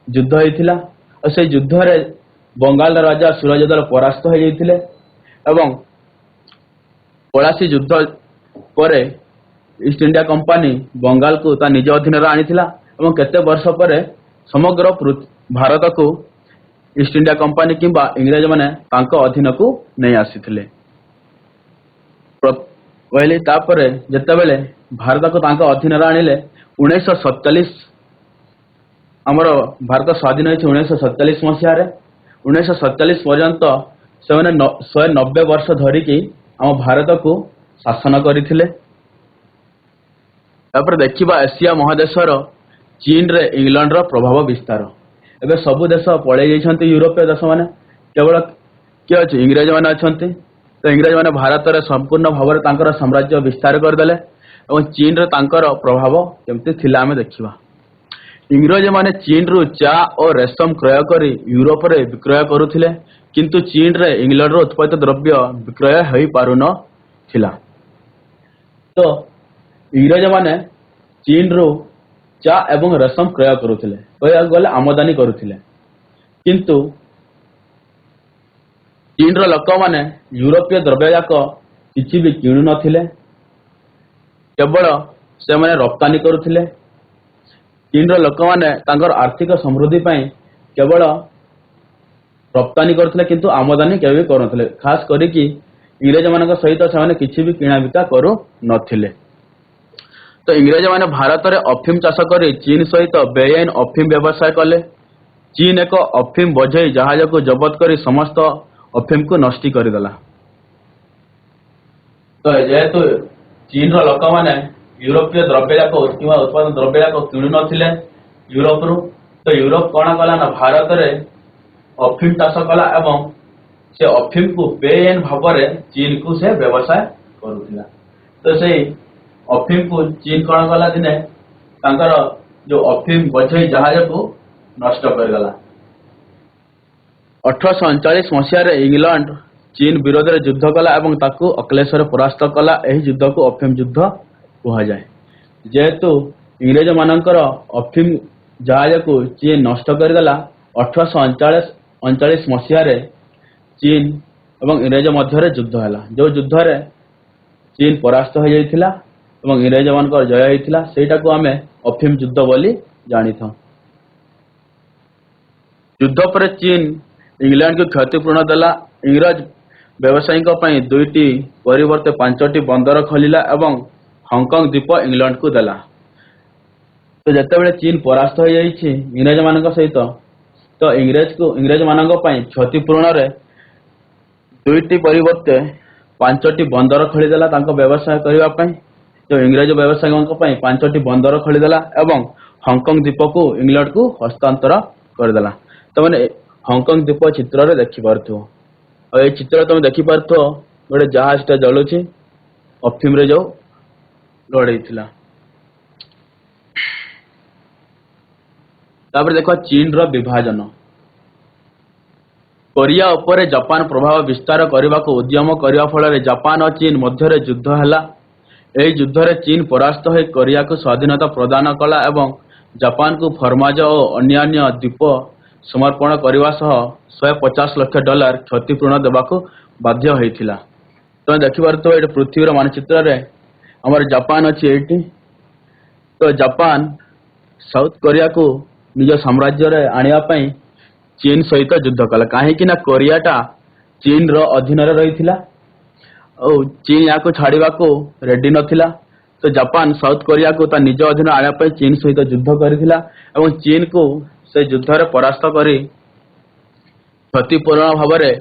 ଯୁଦ୍ଧ ହୋଇଥିଲା ଓ ସେଇ ଯୁଦ୍ଧରେ ବଙ୍ଗାଲର ରାଜା ସିରାଜ ଉଦ୍ଦୌଲା ପରାସ୍ତ ହୋଇଯାଇଥିଲେ ଏବଂ ପଳାସୀ ଯୁଦ୍ଧ ପରେ ଇଷ୍ଟ ଇଣ୍ଡିଆ କମ୍ପାନୀ ବଙ୍ଗାଲକୁ ତା ନିଜ ଅଧୀନରେ ଆଣିଥିଲା ଏବଂ କେତେ ବର୍ଷ ପରେ ସମଗ୍ର ଭାରତକୁ ଇଷ୍ଟ ଇଣ୍ଡିଆ କମ୍ପାନୀ କିମ୍ବା ଇଂରେଜମାନେ ତାଙ୍କ ଅଧୀନକୁ ନେଇ ଆସିଥିଲେ। କହିଲି ତାପରେ ଯେତେବେଳେ ଭାରତକୁ ତାଙ୍କ ଅଧୀନରେ ଆଣିଲେ 1947 ଆମର ଭାରତ ସ୍ୱାଧୀନ ହୋଇଛି 1947 ମସିହାରେ। 1947 ପର୍ଯ୍ୟନ୍ତ ସେମାନେ 190 ବର୍ଷ ଧରିକି ଆମ ଭାରତକୁ ଶାସନ କରିଥିଲେ। ତାପରେ ଦେଖିବା ଏସିଆ ମହାଦେଶର ଚୀନରେ ଇଂଲଣ୍ଡର ପ୍ରଭାବ ବିସ୍ତାର। ଏବେ ସବୁ ଦେଶ ପଳେଇ ଯାଇଛନ୍ତି ୟୁରୋପୀୟ ଦେଶମାନେ, କେବଳ କିଏ ଅଛି? ଇଂରେଜମାନେ ଅଛନ୍ତି। ତ ଇଂରେଜମାନେ ଭାରତରେ ସମ୍ପୂର୍ଣ୍ଣ ଭାବରେ ତାଙ୍କର ସାମ୍ରାଜ୍ୟ ବିସ୍ତାର କରିଦେଲେ ଏବଂ ଚୀନରେ ତାଙ୍କର ପ୍ରଭାବ କେମିତି ଥିଲା ଆମେ ଦେଖିବା। ଇଂରେଜମାନେ ଚୀନରୁ ଚା ଓ ରେଶମ କ୍ରୟ କରି ୟୁରୋପରେ ବିକ୍ରୟ କରୁଥିଲେ, କିନ୍ତୁ ଚୀନରେ ଇଂଲଣ୍ଡର ଉତ୍ପାଦିତ ଦ୍ରବ୍ୟ ବିକ୍ରୟ ହୋଇପାରୁନଥିଲା। ତ ଇଂରେଜମାନେ ଚୀନରୁ ଚା ଏବଂ ରେଶମ କ୍ରୟ କରୁଥିଲେ, କହିବାକୁ ଗଲେ ଆମଦାନୀ କରୁଥିଲେ, କିନ୍ତୁ ଚୀନର ଲୋକମାନେ ୟୁରୋପୀୟ ଦ୍ରବ୍ୟଯାକ କିଛି ବି କିଣୁନଥିଲେ, କେବଳ ସେମାନେ ରପ୍ତାନି କରୁଥିଲେ। ଚୀନର ଲୋକମାନେ ତାଙ୍କର ଆର୍ଥିକ ସମୃଦ୍ଧି ପାଇଁ କେବଳ ରପ୍ତାନି କରୁଥିଲେ କିନ୍ତୁ ଆମଦାନୀ କେବେ ବି କରୁନଥିଲେ। ଖାସ କରିକି ଇଂରେଜମାନଙ୍କ ସହିତ ସେମାନେ କିଛି ବି କିଣାବିକା କରୁନଥିଲେ। ତ ଇଂରେଜମାନେ ଭାରତରେ ଅଫିମ ଚାଷ କରି ଚୀନ ସହିତ ବେଆଇନ ଅଫିମ ବ୍ୟବସାୟ କଲେ। ଚୀନ ଏକ ଅଫିମ ବୋଝେଇ ଜାହାଜକୁ ଜବତ କରି ସମସ୍ତ ଅଫିମକୁ ନଷ୍ଟି କରିଦେଲା। ତ ଯେହେତୁ ଚୀନର ଲୋକମାନେ ୟୁରୋପୀୟ ଦ୍ରବ୍ୟଯାକ କିମ୍ବା ଉତ୍ପାଦନ ଦ୍ରବ୍ୟଯାକ କିଣୁନଥିଲେ ୟୁରୋପରୁ, ତ ୟୁରୋପ କ'ଣ କଲା ନା ଭାରତରେ ଅଫିମ ଚାଷ କଲା ଏବଂ ସେ ଅଫିମକୁ ବେଆଇନ ଭାବରେ ଚୀନକୁ ସେ ବ୍ୟବସାୟ କରୁଥିଲା। ତ ସେଇ ଅଫିମକୁ ଚୀନ କ'ଣ କଲା, ଦିନେ ତାଙ୍କର ଯୋଉ ଅଫିମ ବୋଝେଇ ଜାହାଜକୁ ନଷ୍ଟ କରିଦେଲା। 1839 ମସିହାରେ ଇଂଲଣ୍ଡ ଚୀନ ବିରୋଧରେ ଯୁଦ୍ଧ କଲା ଏବଂ ତାକୁ ଅକ୍ଲେଶରେ ପରାସ୍ତ କଲା। ଏହି ଯୁଦ୍ଧକୁ ଅଫିମ ଯୁଦ୍ଧ କୁହାଯାଏ। ଯେହେତୁ ଇଂରେଜମାନଙ୍କର ଅଫିମ ଜାହାଜକୁ ଚୀନ ନଷ୍ଟ କରିଦେଲା, 1839 ମସିହାରେ ଚୀନ ଏବଂ ଇଂରେଜ ମଧ୍ୟରେ ଯୁଦ୍ଧ ହେଲା, ଯେଉଁ ଯୁଦ୍ଧରେ ଚୀନ ପରାସ୍ତ ହୋଇଯାଇଥିଲା ଏବଂ ଇଂରେଜମାନଙ୍କର ଜୟ ହୋଇଥିଲା। ସେଇଟାକୁ ଆମେ ଅଫିମ ଯୁଦ୍ଧ ବୋଲି ଜାଣିଥାଉ। ଯୁଦ୍ଧ ପରେ ଚୀନ ଇଂଲଣ୍ଡକୁ କ୍ଷତିପୂରଣ ଦେଲା। ଇଂରେଜ ବ୍ୟବସାୟୀଙ୍କ ପାଇଁ 2ଟି ପରିବର୍ତ୍ତେ 5ଟି ବନ୍ଦର ଖୋଲିଲା ଏବଂ ହଂକଂ ଦ୍ୱୀପ ଇଂଲଣ୍ଡକୁ ଦେଲା। ତ ଯେତେବେଳେ ଚୀନ ପରାସ୍ତ ହୋଇଯାଇଛି ଇଂରେଜମାନଙ୍କ ସହିତ, ତ ଇଂରେଜମାନଙ୍କ ପାଇଁ କ୍ଷତିପୂରଣରେ 2ଟି ପରିବର୍ତ୍ତେ 5ଟି ବନ୍ଦର ଖୋଲିଦେଲା ତାଙ୍କ ବ୍ୟବସାୟ କରିବା ପାଇଁ। ତ ଇଂରେଜ ବ୍ୟବସାୟୀଙ୍କ ପାଇଁ 5ଟି ବନ୍ଦର ଖୋଲିଦେଲା ଏବଂ ହଂକଂ ଦ୍ୱୀପକୁ ଇଂଲଣ୍ଡକୁ ହସ୍ତାନ୍ତର କରିଦେଲା। ତାମାନେ ହଂକଂ ଦ୍ୱୀପ ଚିତ୍ରରେ ଦେଖିପାରୁଥିବ। ଆଉ ଏଇ ଚିତ୍ର ତମେ ଦେଖିପାରୁଥିବ ଗୋଟେ ଜାହାଜଟା ଜଳୁଛି ଅଫିମରେ ଯୋଉ ଲଢେଇଥିଲା। ତାପରେ ଦେଖ ଚୀନର ବିଭାଜନ। କୋରିଆ ଉପରେ ଜାପାନ ପ୍ରଭାବ ବିସ୍ତାର କରିବାକୁ ଉଦ୍ୟମ କରିବା ଫଳରେ ଜାପାନ ଓ ଚୀନ ମଧ୍ୟରେ ଯୁଦ୍ଧ ହେଲା। ଏହି ଯୁଦ୍ଧରେ ଚୀନ ପରାସ୍ତ ହୋଇ କୋରିଆକୁ ସ୍ୱାଧୀନତା ପ୍ରଦାନ କଲା ଏବଂ ଜାପାନକୁ ଫର୍ମାଜା ଓ ଅନ୍ୟାନ୍ୟ ଦ୍ୱୀପ ସମର୍ପଣ କରିବା ସହ $150 ଲକ୍ଷ କ୍ଷତିପୂରଣ ଦେବାକୁ ବାଧ୍ୟ ହୋଇଥିଲା। ତମେ ଦେଖିପାରୁଥିବ ଏଇଠି ପୃଥିବୀର ମାନଚିତ୍ରରେ ଆମର ଜାପାନ ଅଛି ଏଇଠି। ତ ଜାପାନ ସାଉଥ କୋରିଆକୁ ନିଜ ସାମ୍ରାଜ୍ୟରେ ଆଣିବା ପାଇଁ ଚୀନ ସହିତ ଯୁଦ୍ଧ କଲା, କାହିଁକି ନା କୋରିଆଟା ଚୀନର ଅଧୀନରେ ରହିଥିଲା ଆଉ ଚୀନ ଏହାକୁ ଛାଡ଼ିବାକୁ ରେଡି ନଥିଲା। ତ ଜାପାନ ସାଉଥ କୋରିଆକୁ ତା ନିଜ ଅଧୀନ ଆଣିବା ପାଇଁ ଚୀନ ସହିତ ଯୁଦ୍ଧ କରିଥିଲା ଏବଂ ଚୀନକୁ ସେ ଯୁଦ୍ଧରେ ପରାସ୍ତ କରି କ୍ଷତିପୂରଣ ଭାବରେ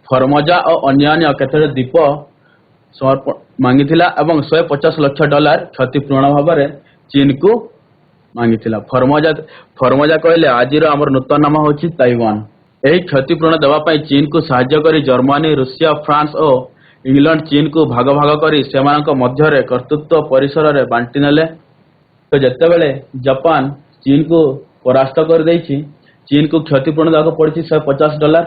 ଫର୍ମୋଜା ଓ ଅନ୍ୟାନ୍ୟ କେତେକ ଦ୍ୱୀପ ମାଗିଥିଲା ଏବଂ $150 ଲକ୍ଷ କ୍ଷତିପୂରଣ ଭାବରେ ଚୀନକୁ ମାଗିଥିଲା। ଫର୍ମୋଜା କହିଲେ ଆଜିର ଆମର ନୂତନ ନାମ ହେଉଛି ତାଇୱାନ। ଏହି କ୍ଷତିପୂରଣ ଦେବା ପାଇଁ ଚୀନକୁ ସାହାଯ୍ୟ କରି ଜର୍ମାନୀ, ରୁଷିଆ, ଫ୍ରାନ୍ସ ଓ ଇଂଲଣ୍ଡ ଚୀନକୁ ଭାଗ ଭାଗ କରି ସେମାନଙ୍କ ମଧ୍ୟରେ କର୍ତ୍ତୃତ୍ୱ ପରିସରରେ ବାଣ୍ଟି ନେଲେ। ତ ଯେତେବେଳେ ଜାପାନ ଚୀନକୁ ପରାସ୍ତ କରିଦେଇଛି, ଚୀନକୁ କ୍ଷତିପୂରଣ ଦେବାକୁ ପଡ଼ିଛି $150।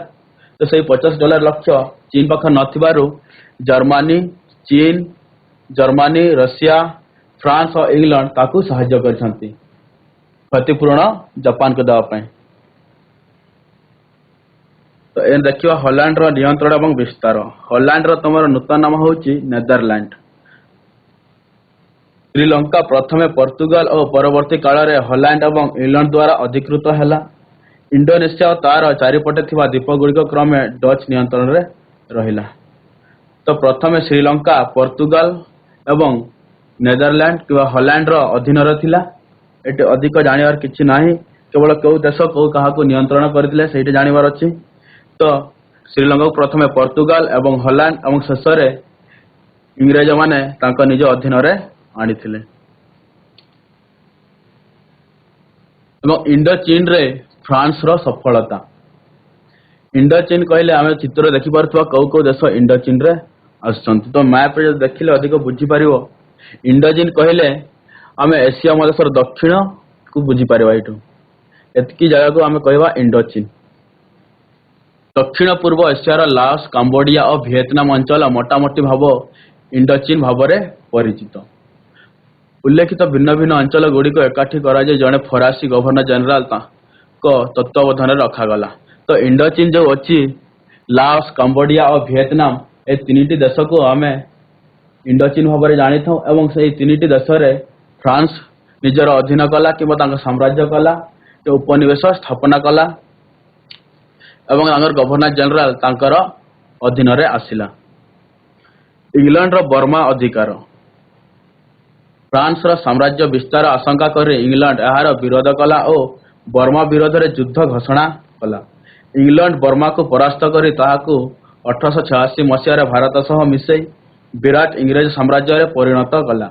ତ ସେଇ $50 ଲକ୍ଷ ଚୀନ ପାଖରେ ନଥିବାରୁ ଜର୍ମାନୀ, ରୁଷିଆ, ଫ୍ରାନ୍ସ ଓ ଇଂଲଣ୍ଡ ତାକୁ ସାହାଯ୍ୟ କରିଛନ୍ତି କ୍ଷତିପୂରଣ ଜାପାନକୁ ଦେବା ପାଇଁ। ତ ଏ ଦେଖିବା ହଲାଣ୍ଡର ନିୟନ୍ତ୍ରଣ ଏବଂ ବିସ୍ତାର। ହଲାଣ୍ଡର ତମର ନୂତନ ନାମ ହେଉଛି ନେଦରଲ୍ୟାଣ୍ଡ। ଶ୍ରୀଲଙ୍କା ପ୍ରଥମେ ପର୍ତ୍ତୁଗାଲ ଓ ପରବର୍ତ୍ତୀ କାଳରେ ହଲାଣ୍ଡ ଏବଂ ଇଂଲଣ୍ଡ ଦ୍ୱାରା ଅଧିକୃତ ହେଲା। ଇଣ୍ଡୋନେସିଆ ଓ ତାର ଚାରିପଟେ ଥିବା ଦ୍ୱୀପଗୁଡ଼ିକ କ୍ରମେ ଡଚ୍ ନିୟନ୍ତ୍ରଣରେ ରହିଲା। ତ ପ୍ରଥମେ ଶ୍ରୀଲଙ୍କା ପର୍ତ୍ତୁଗାଲ ଏବଂ ନେଦରଲ୍ୟାଣ୍ଡ କିମ୍ବା ହଲାଣ୍ଡର ଅଧୀନରେ ଥିଲା। ଏଠି ଅଧିକ ଜାଣିବାର କିଛି ନାହିଁ, କେବଳ କେଉଁ ଦେଶ କେଉଁ କାହାକୁ ନିୟନ୍ତ୍ରଣ କରିଥିଲେ ସେଇଠି ଜାଣିବାର ଅଛି। ତ ଶ୍ରୀଲଙ୍କାକୁ ପ୍ରଥମେ ପର୍ତ୍ତୁଗାଲ ଏବଂ ହଲାଣ୍ଡ ଏବଂ ଶେଷରେ ଇଂରେଜମାନେ ତାଙ୍କ ନିଜ ଅଧୀନରେ ଆଣିଥିଲେ। ଏବଂ ଇଣ୍ଡୋଚୀନରେ ଫ୍ରାନ୍ସର ସଫଳତା। ଇଣ୍ଡୋଚୀନ କହିଲେ ଆମେ ଚିତ୍ର ଦେଖିପାରୁଥିବା କେଉଁ କେଉଁ ଦେଶ ଇଣ୍ଡୋଚୀନରେ ଆସୁଛନ୍ତି। ତ ମ୍ୟାପରେ ଯଦି ଦେଖିଲେ ଅଧିକ ବୁଝିପାରିବ। ଇଣ୍ଡୋଚୀନ କହିଲେ ଆମେ ଏସିଆ ମହାଦେଶର ଦକ୍ଷିଣକୁ ବୁଝିପାରିବା। ଏଇଠୁ ଏତିକି ଜାଗାକୁ ଆମେ କହିବା ଇଣ୍ଡୋଚୀନ। ଦକ୍ଷିଣ ପୂର୍ବ ଏସିଆର ଲାଓସ, କାମ୍ବୋଡିଆ ଓ ଭିଏତନାମ ଅଞ୍ଚଳ ମୋଟାମୋଟି ଭାବ ଇଣ୍ଡୋଚୀନ ଭାବରେ ପରିଚିତ। ଉଲ୍ଲେଖିତ ଭିନ୍ନ ଭିନ୍ନ ଅଞ୍ଚଳ ଗୁଡ଼ିକ ଏକାଠି କରାଯାଇ ଜଣେ ଫରାସୀ ଗଭର୍ଣ୍ଣର ଜେନେରାଲ ତାଙ୍କ ତତ୍ତ୍ୱାବଧାନରେ ରଖାଗଲା। ତ ଇଣ୍ଡୋଚୀନ ଯେଉଁ ଅଛି, ଲାଓସ, କାମ୍ବୋଡିଆ ଓ ଭିଏତନାମ, ଏ ତିନିଟି ଦେଶକୁ ଆମେ ଇଣ୍ଡୋଚୀନ ଭାବରେ ଜାଣିଥାଉ ଏବଂ ସେହି ତିନିଟି ଦେଶରେ ଫ୍ରାନ୍ସ ନିଜର ଅଧୀନ କଲା କିମ୍ବା ତାଙ୍କ ସାମ୍ରାଜ୍ୟ କଲା, ଉପନିବେଶ ସ୍ଥାପନା କଲା ଏବଂ ତାଙ୍କର ଗଭର୍ଣ୍ଣର ଜେନେରାଲ ତାଙ୍କର ଅଧୀନରେ ଆସିଲା। ଇଂଲଣ୍ଡର ବର୍ମା ଅଧିକାର। ଫ୍ରାନ୍ସର ସାମ୍ରାଜ୍ୟ ବିସ୍ତାର ଆଶଙ୍କା କରି ଇଂଲଣ୍ଡ ଏହାର ବିରୋଧ କଲା ଓ ବର୍ମା ବିରୋଧରେ ଯୁଦ୍ଧ ଘୋଷଣା କଲା। ଇଂଲଣ୍ଡ ବର୍ମାକୁ ପରାସ୍ତ କରି ତାହାକୁ 1886 ମସିହାରେ ଭାରତ ସହ ମିଶାଇ ବିରାଟ ଇଂରେଜ ସାମ୍ରାଜ୍ୟରେ ପରିଣତ କଲା।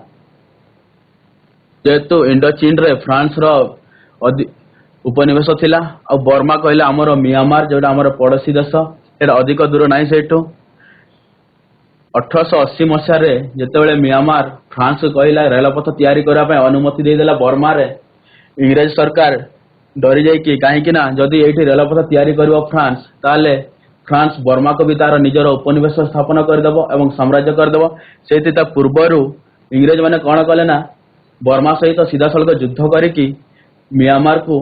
ଯେହେତୁ ଇଣ୍ଡୋଚୀନରେ ଫ୍ରାନ୍ସର ଉପନିବେଶ ଥିଲା ଆଉ ବର୍ମା କହିଲେ ଆମର ମିଆଁମାର, ଯେଉଁଟା ଆମର ପଡ଼ୋଶୀ ଦେଶ, ସେଇଟା ଅଧିକ ଦୂର ନାହିଁ ସେଇଠୁ। 1880 ମସିହାରେ ଯେତେବେଳେ ମିଆଁମାର ଫ୍ରାନ୍ସକୁ କହିଲା ରେଳପଥ ତିଆରି କରିବା ପାଇଁ ଅନୁମତି ଦେଇଦେଲା ବର୍ମାରେ, ଇଂରେଜ ସରକାର ଡରି ଯାଇକି, କାହିଁକି ନା ଯଦି ଏଇଠି ରେଳପଥ ତିଆରି କରିବ ଫ୍ରାନ୍ସ, ତାହେଲେ ଫ୍ରାନ୍ସ ବର୍ମାକୁ ବି ତାର ନିଜର ଉପନିବେଶ ସ୍ଥାପନ କରିଦେବ ଏବଂ ସାମ୍ରାଜ୍ୟ କରିଦେବ। ସେଇଥି ତା ପୂର୍ବରୁ ଇଂରେଜମାନେ କ'ଣ କଲେ ନା ବର୍ମା ସହିତ ସିଧାସଳଖ ଯୁଦ୍ଧ କରିକି ମିଆଁମାରକୁ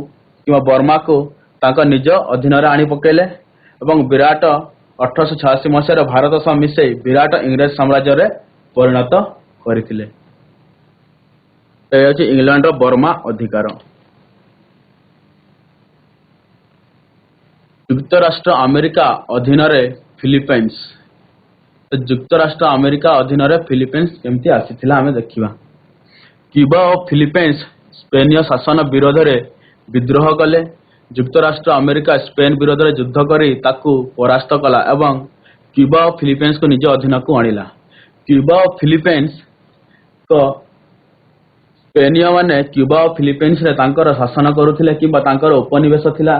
କିମ୍ବା ବର୍ମାକୁ ତାଙ୍କ ନିଜ ଅଧୀନରେ ଆଣି ପକାଇଲେ ଏବଂ ବିରାଟ 1886 ମସିହାରେ ଭାରତ ସହ ମିଶାଇ ବିରାଟ ଇଂରେଜ ସାମ୍ରାଜ୍ୟରେ ପରିଣତ କରିଥିଲେ। ଏ ହେଉଛି ଇଂଲଣ୍ଡର ବର୍ମା ଅଧିକାର। ଯୁକ୍ତରାଷ୍ଟ୍ର ଆମେରିକା ଅଧୀନରେ ଫିଲିପାଇନ୍ସ। ଯୁକ୍ତରାଷ୍ଟ୍ର ଆମେରିକା ଅଧୀନରେ ଫିଲିପାଇନ୍ସ କେମିତି ଆସିଥିଲା ଆମେ ଦେଖିବା। କ୍ୟୁବା ଓ ଫିଲିପାଇନ୍ସ ସ୍ପେନୀୟ ଶାସନ ବିରୋଧରେ ବିଦ୍ରୋହ କଲେ। ଯୁକ୍ତରାଷ୍ଟ୍ର ଆମେରିକା ସ୍ପେନ ବିରୋଧରେ ଯୁଦ୍ଧ କରି ତାକୁ ପରାସ୍ତ କଲା ଏବଂ କ୍ୟୁବା ଓ ଫିଲିପାଇନ୍ସକୁ ନିଜ ଅଧୀନକୁ ଆଣିଲା। କ୍ୟୁବା ଓ ଫିଲିପାଇନ୍ସଙ୍କ ସ୍ପେନୀୟମାନେ କ୍ୟୁବା ଓ ଫିଲିପାଇନ୍ସରେ ତାଙ୍କର ଶାସନ କରୁଥିଲେ କିମ୍ବା ତାଙ୍କର ଉପନିବେଶ ଥିଲା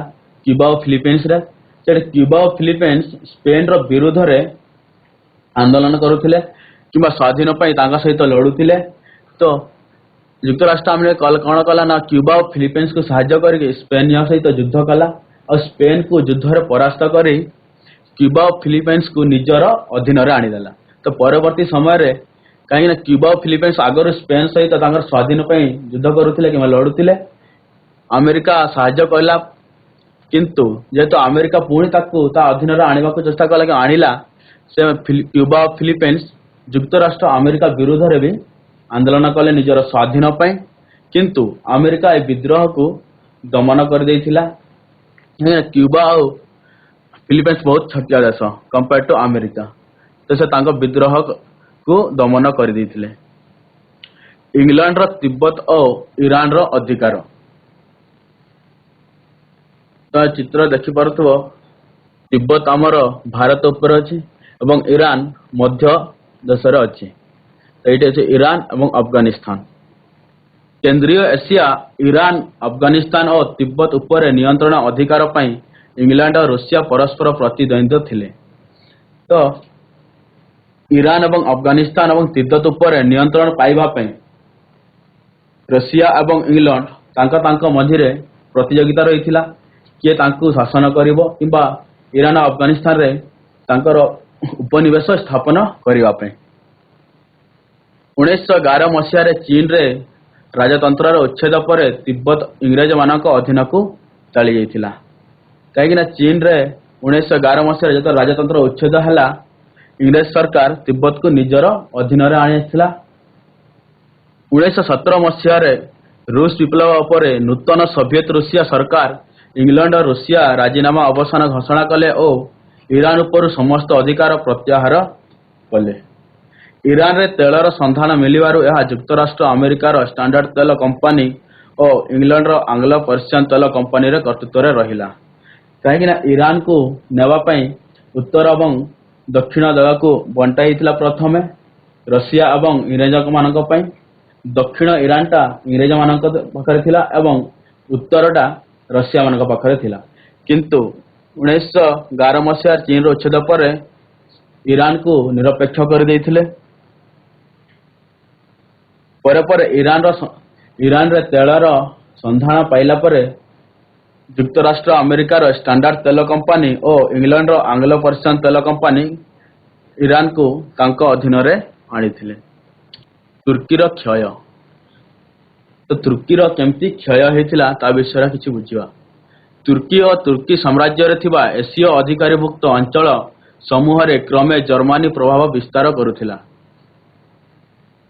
କ୍ୟୁବା ଓ ଫିଲିପାଇନ୍ସରେ। ସେଠି କ୍ୟୁବା ଓ ଫିଲିପାଇନ୍ସ ସ୍ପେନ ର ବିରୁଦ୍ଧରେ ଆନ୍ଦୋଳନ କରୁଥିଲେ କିମ୍ବା ସ୍ୱାଧୀନ ପାଇଁ ତାଙ୍କ ସହିତ ଲଢୁଥିଲେ। ତ ଯୁକ୍ତରାଷ୍ଟ୍ର ଆମେରିକା କଣ କଲା ନା କ୍ୟୁବା ଓ ଫିଲିପାଇନ୍ସକୁ ସାହାଯ୍ୟ କରିକି ସ୍ପେନ ସହିତ ଯୁଦ୍ଧ କଲା ଆଉ ସ୍ପେନକୁ ଯୁଦ୍ଧରେ ପରାସ୍ତ କରି କ୍ୟୁବା ଓ ଫିଲିପାଇନ୍ସକୁ ନିଜର ଅଧୀନରେ ଆଣିଦେଲା। ତ ପରବର୍ତ୍ତୀ ସମୟରେ କାହିଁକିନା କ୍ୟୁବା ଓ ଫିଲିପାଇନ୍ସ ଆଗରୁ ସ୍ପେନ ସହିତ ତାଙ୍କର ସ୍ୱାଧୀନ ପାଇଁ ଯୁଦ୍ଧ କରୁଥିଲେ କିମ୍ବା ଲଢୁଥିଲେ, ଆମେରିକା ସାହାଯ୍ୟ କଲା। କିନ୍ତୁ ଯେହେତୁ ଆମେରିକା ପୁଣି ତାକୁ ତା ଅଧୀନରେ ଆଣିବାକୁ ଚେଷ୍ଟା କଲା କି ଆଣିଲା, ସେ କ୍ୟୁବା ଓ ଫିଲିପାଇନ୍ସ ଯୁକ୍ତରାଷ୍ଟ୍ର ଆମେରିକା ବିରୁଦ୍ଧରେ ବି ଆନ୍ଦୋଳନ କଲେ ନିଜର ସ୍ୱାଧୀନ ପାଇଁ। କିନ୍ତୁ ଆମେରିକା ଏ ବିଦ୍ରୋହକୁ ଦମନ କରିଦେଇଥିଲା। କ୍ୟୁବା ଆଉ ଫିଲିପାଇନ୍ସ ବହୁତ ଛୋଟିଆ ଦେଶ କମ୍ପେୟାର ଟୁ ଆମେରିକା, ତ ସେ ତାଙ୍କ ବିଦ୍ରୋହକୁ ଦମନ କରିଦେଇଥିଲେ। ଇଂଲଣ୍ଡର ତିବ୍ବତ ଓ ଇରାନର ଅଧିକାର। ତ ଚିତ୍ର ଦେଖିପାରୁଥିବ, ତିବ୍ବତ ଆମର ଭାରତ ଉପରେ ଅଛି ଏବଂ ଇରାନ ମଧ୍ୟ ଦେଶରେ ଅଛି। ଏଇଠି ଅଛି ଇରାନ ଏବଂ ଆଫଗାନିସ୍ତାନ। କେନ୍ଦ୍ରୀୟ ଏସିଆ, ଇରାନ, ଆଫଗାନିସ୍ତାନ ଓ ତିବ୍ବତ ଉପରେ ନିୟନ୍ତ୍ରଣ ଅଧିକାର ପାଇଁ ଇଂଲଣ୍ଡ ଓ ରୁଷିଆ ପରସ୍ପର ପ୍ରତିଦ୍ୱନ୍ଦ୍ୱୀ ଥିଲେ। ତ ଇରାନ ଏବଂ ଆଫଗାନିସ୍ତାନ ଏବଂ ତିବ୍ବତ ଉପରେ ନିୟନ୍ତ୍ରଣ ପାଇବା ପାଇଁ ରୁଷିଆ ଏବଂ ଇଂଲଣ୍ଡ ତାଙ୍କ ମଝିରେ ପ୍ରତିଯୋଗିତା ରହିଥିଲା, କିଏ ତାଙ୍କୁ ଶାସନ କରିବ କିମ୍ବା ଇରାନ ଓ ଆଫଗାନିସ୍ତାନରେ ତାଙ୍କର ଉପନିବେଶ ସ୍ଥାପନ କରିବା ପାଇଁ। 1911 ମସିହାରେ ଚୀନରେ ରାଜତନ୍ତ୍ରର ଉଚ୍ଛେଦ ପରେ ତିବ୍ବତ ଇଂରେଜମାନଙ୍କ ଅଧୀନକୁ ଚାଲିଯାଇଥିଲା। କାହିଁକିନା ଚୀନରେ 1911 ମସିହାରେ ଯେତେବେଳେ ରାଜତନ୍ତ୍ର ଉଚ୍ଛେଦ ହେଲା, ଇଂରେଜ ସରକାର ତିବ୍ବତକୁ ନିଜର ଅଧୀନରେ ଆଣିଥିଲା। 1917 ମସିହାରେ ରୁଷ ବିପ୍ଳବ ପରେ ନୂତନ ସୋଭିଏତ ରୁଷିଆ ସରକାର ଇଂଲଣ୍ଡ ଓ ରୁଷିଆ ରାଜିନାମା ଅବସାନ ଘୋଷଣା କଲେ ଓ ଇରାନ ଉପରୁ ସମସ୍ତ ଅଧିକାର ପ୍ରତ୍ୟାହାର କଲେ। ଇରାନରେ ତେଳର ସନ୍ଧାନ ମିଳିବାରୁ ଏହା ଯୁକ୍ତରାଷ୍ଟ୍ର ଆମେରିକାର ଷ୍ଟାଣ୍ଡାର୍ଡ ତେଲ କମ୍ପାନୀ ଓ ଇଂଲଣ୍ଡର ଆଙ୍ଗ୍ଲୋ ପର୍ସିଆନ ତେଲ କମ୍ପାନୀର କର୍ତ୍ତୃତ୍ୱରେ ରହିଲା। କାହିଁକିନା ଇରାନକୁ ନେବା ପାଇଁ ଉତ୍ତର ଏବଂ ଦକ୍ଷିଣ ଦେବାକୁ ବଣ୍ଟା ହେଇଥିଲା। ପ୍ରଥମେ ରୁଷିଆ ଏବଂ ଇଂରେଜମାନଙ୍କ ପାଇଁ ଦକ୍ଷିଣ ଇରାନଟା ଇଂରେଜମାନଙ୍କ ପାଖରେ ଥିଲା ଏବଂ ଉତ୍ତରଟା ରୁଷିଆମାନଙ୍କ ପାଖରେ ଥିଲା। କିନ୍ତୁ 1911 ମସିହାରେ ଚୀନର ଉଚ୍ଛେଦ ପରେ ଇରାନକୁ ନିରପେକ୍ଷ କରିଦେଇଥିଲେ। ପରେ ଇରାନରେ ତେଳର ସନ୍ଧାନ ପାଇଲା ପରେ ଯୁକ୍ତରାଷ୍ଟ୍ର ଆମେରିକାର ଷ୍ଟାଣ୍ଡାର୍ଡ ତେଲ କମ୍ପାନୀ ଓ ଇଂଲଣ୍ଡର ଆଙ୍ଗ୍ଲୋ ପର୍ସିଆନ ତେଲ କମ୍ପାନୀ ଇରାନକୁ ତାଙ୍କ ଅଧୀନରେ ଆଣିଥିଲେ। ତୁର୍କୀର କ୍ଷୟ। ତ ତୁର୍କୀର କେମିତି କ୍ଷୟ ହୋଇଥିଲା ତା ବିଷୟରେ କିଛି ବୁଝିବା। ତୁର୍କୀ ଓ ତୁର୍କୀ ସାମ୍ରାଜ୍ୟରେ ଥିବା ଏସୀୟ ଅଧିକାରୀଭୁକ୍ତ ଅଞ୍ଚଳ ସମୂହରେ କ୍ରମେ ଜର୍ମାନୀ ପ୍ରଭାବ ବିସ୍ତାର କରୁଥିଲା।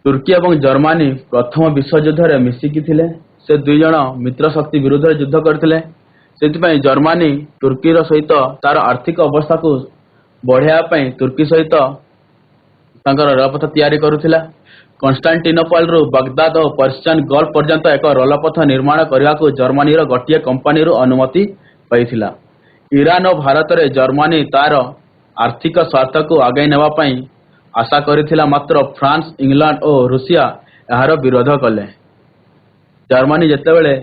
ତୁର୍କୀ ଏବଂ ଜର୍ମାନୀ ପ୍ରଥମ ବିଶ୍ୱଯୁଦ୍ଧରେ ମିଶିକି ଥିଲେ। ସେ ଦୁଇ ଜଣ ମିତ୍ର ଶକ୍ତି ବିରୁଦ୍ଧରେ ଯୁଦ୍ଧ କରିଥିଲେ। ସେଥିପାଇଁ ଜର୍ମାନୀ ତୁର୍କୀର ସହିତ ତାର ଆର୍ଥିକ ଅବସ୍ଥାକୁ ବଢ଼ାଇବା ପାଇଁ ତୁର୍କୀ ସହିତ ତାଙ୍କର ରେଳପଥ ତିଆରି କରୁଥିଲା। କନଷ୍ଟାଣ୍ଟିନୋପଲରୁ ବାଗଦାଦ ଓ ପର୍ସିଆନ ଗଲ୍ଫ ପର୍ଯ୍ୟନ୍ତ ଏକ ରେଳପଥ ନିର୍ମାଣ କରିବାକୁ ଜର୍ମାନୀର ଗୋଟିଏ କମ୍ପାନୀରୁ ଅନୁମତି ପାଇଥିଲା। ଇରାନ ଓ ଭାରତରେ ଜର୍ମାନୀ ତାର ଆର୍ଥିକ ସ୍ୱାର୍ଥକୁ ଆଗେଇ ନେବା ପାଇଁ ଆଶା କରିଥିଲା, ମାତ୍ର ଫ୍ରାନ୍ସ, ଇଂଲଣ୍ଡ ଓ ରୁଷିଆ ଏହାର ବିରୋଧ କଲେ। ଜର୍ମାନୀ ଯେତେବେଳେ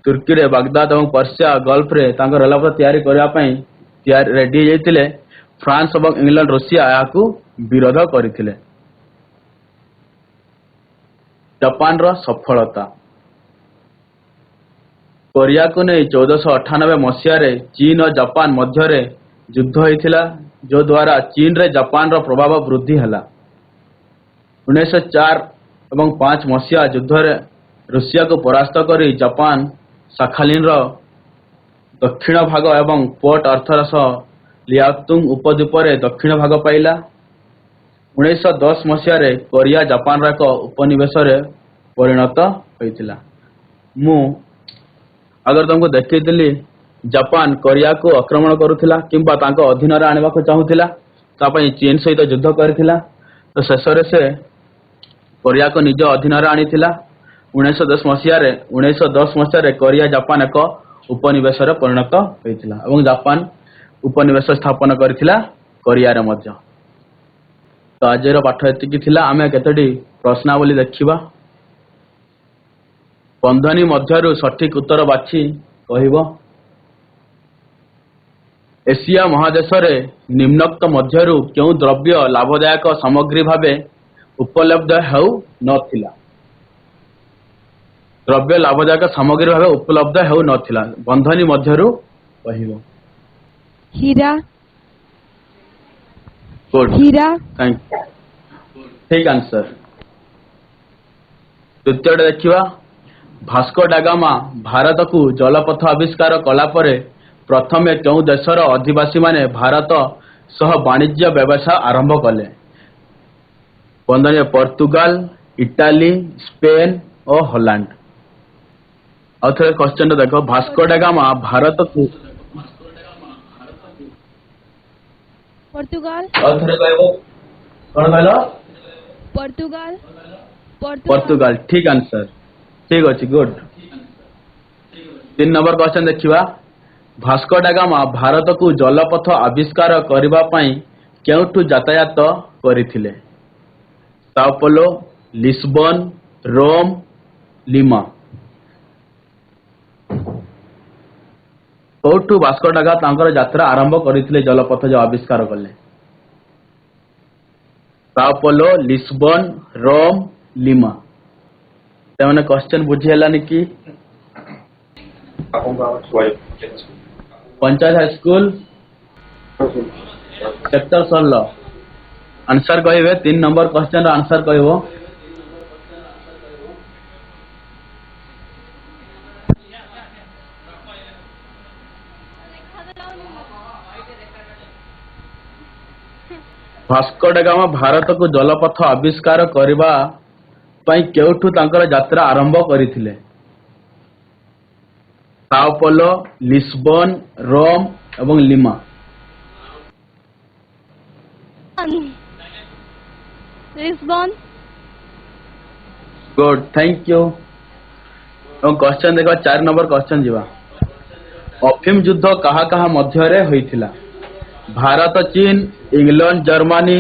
ତୁର୍କୀରେ ବାଗଦାଦ ଏବଂ ପର୍ସିଆ ଗଲ୍ଫରେ ତାଙ୍କ ରେଳପଥ ତିଆରି କରିବା ପାଇଁ ରେଡି ହୋଇଯାଇଥିଲେ, ଫ୍ରାନ୍ସ ଏବଂ ଇଂଲଣ୍ଡ, ରୁଷିଆ ଏହାକୁ ବିରୋଧ କରିଥିଲେ। ଜାପାନର ସଫଳତା। କୋରିଆକୁ ନେଇ 1498 ମସିହାରେ ଚୀନ ଓ ଜାପାନ ମଧ୍ୟରେ ଯୁଦ୍ଧ ହୋଇଥିଲା, ଯଦ୍ୱାରା ଚୀନରେ ଜାପାନର ପ୍ରଭାବ ବୃଦ୍ଧି ହେଲା। 1904 ଏବଂ 5 ମସିହା ଯୁଦ୍ଧରେ ରୁଷିଆକୁ ପରାସ୍ତ କରି ଜାପାନ ଶାଖାଲିନର ଦକ୍ଷିଣ ଭାଗ ଏବଂ ପୋର୍ଟ ଅର୍ଥର ସହ ଲିଆଓତୁଙ୍ଗ ଉପଦ୍ୱୀପରେ ଦକ୍ଷିଣ ଭାଗ ପାଇଲା। 1910 ମସିହାରେ କୋରିଆ ଜାପାନର ଏକ ଉପନିବେଶରେ ପରିଣତ ହୋଇଥିଲା। ମୁଁ ଆଗରୁ ତୁମକୁ ଦେଖେଇଥିଲି, ଜାପାନ କୋରିଆକୁ ଆକ୍ରମଣ କରୁଥିଲା କିମ୍ବା ତାଙ୍କ ଅଧୀନରେ ଆଣିବାକୁ ଚାହୁଁଥିଲା, ତା ପାଇଁ ଚୀନ ସହିତ ଯୁଦ୍ଧ କରିଥିଲା। ତ ଶେଷରେ ସେ କୋରିଆକୁ ନିଜ ଅଧୀନରେ ଆଣିଥିଲା। 1910 ମସିହାରେ କୋରିଆ ଜାପାନ ଏକ ଉପନିବେଶରେ ପରିଣତ ହୋଇଥିଲା ଏବଂ ଜାପାନ ଉପନିବେଶ ସ୍ଥାପନ କରିଥିଲା କୋରିଆରେ ମଧ୍ୟ। ତ ଆଜିର ପାଠ ଏତିକି ଥିଲା। ଆମେ କେତୋଟି ପ୍ରଶ୍ନାବଳୀ ଦେଖିବା। ବନ୍ଧନୀ ମଧ୍ୟରୁ ସଠିକ ଉତ୍ତର ବାଛି କହିବ। एशिया महादेश रे निम्नोक्त मध्यरु केउ द्रव्य लाभदायक सामग्री भावे उपलब्ध हेउ नथिला द्रव्य लाभदायक सामग्री भावे उपलब्ध हेउ नथिला बंधनी मध्यरु कहिबो हीरा गुड हीरा थैंक ठीक आंसर द्वितीय देखिवा भास्को डागामा भारत को जलपथ आविष्कार कला परे प्रथमे केउ देशर अधिवासी माने भारत सह वाणिज्य व्यवसाय आरंभ कले बंधनीय पोर्तुगाल इटाली स्पेन और हॉलैंड और थे क्वेश्चन देखो भास्को डागामा भारत को पोर्तुगाल और थे कहबो कोन कहलो पोर्तुगाल पोर्तुगाल ठीक आंसर ठीक अछि गुड 3 नंबर क्वेश्चन देखिवा भास्को डागामा भारत को जलपथ आविष्कार करिबा पई केउठु यातायात करिथिले Sao paulo Lisbon Rome Lima कोठु भास्को डागा तांकर यात्रा आरंभ करिथिले जलपथ जो आविष्कार कले Sao paulo Lisbon Rome Lima तेमने क्वेश्चन बुझी हलानी कि panchayat high school sector 16 answer कहबे 3 नंबर क्वेश्चन रो आंसर कहबो भास्को डागामा भारत को जलपथ आविष्कार करबा पई केउठु तांकर यात्रा आरंभ करिथिले साओ paulo लिस्बन रोम एवं lima Lisbon good thank you question देखो 4 नंबर क्वेश्चन जीवा अफिम युद्ध कहा कहा मध्य रे होइथिला भारत चीन इंग्लैंड जर्मनी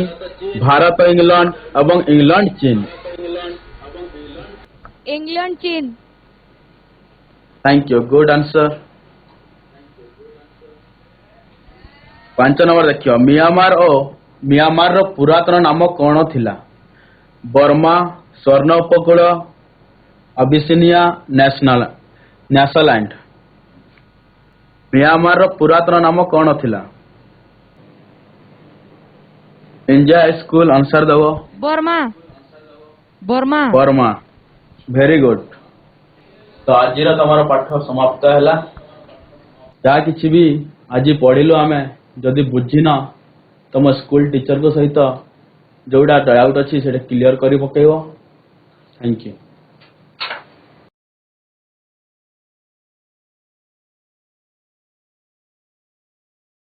भारत इंग्लैंड एवं इंग्लैंड चीन इंग्लैंड चीन thank you good answer 5 number देखियो म्यांमार रो पुरातन नाम कोन थिला बर्मा स्वर्ण उपकूल अबिसिनिया न्यासलैंड म्यांमार रो पुरातन नाम कोन थिला इंडिया स्कूल आंसर दबो Burma Burma Burma very good तो आज तमर पाठ समाप्त है जहाँ कि भी आज पढ़िलु आम जदि बुझीन तुम स्कूल टीचर को सहित जोड़ा डाउट अच्छी से क्लियर कर पकेब थैंक यू।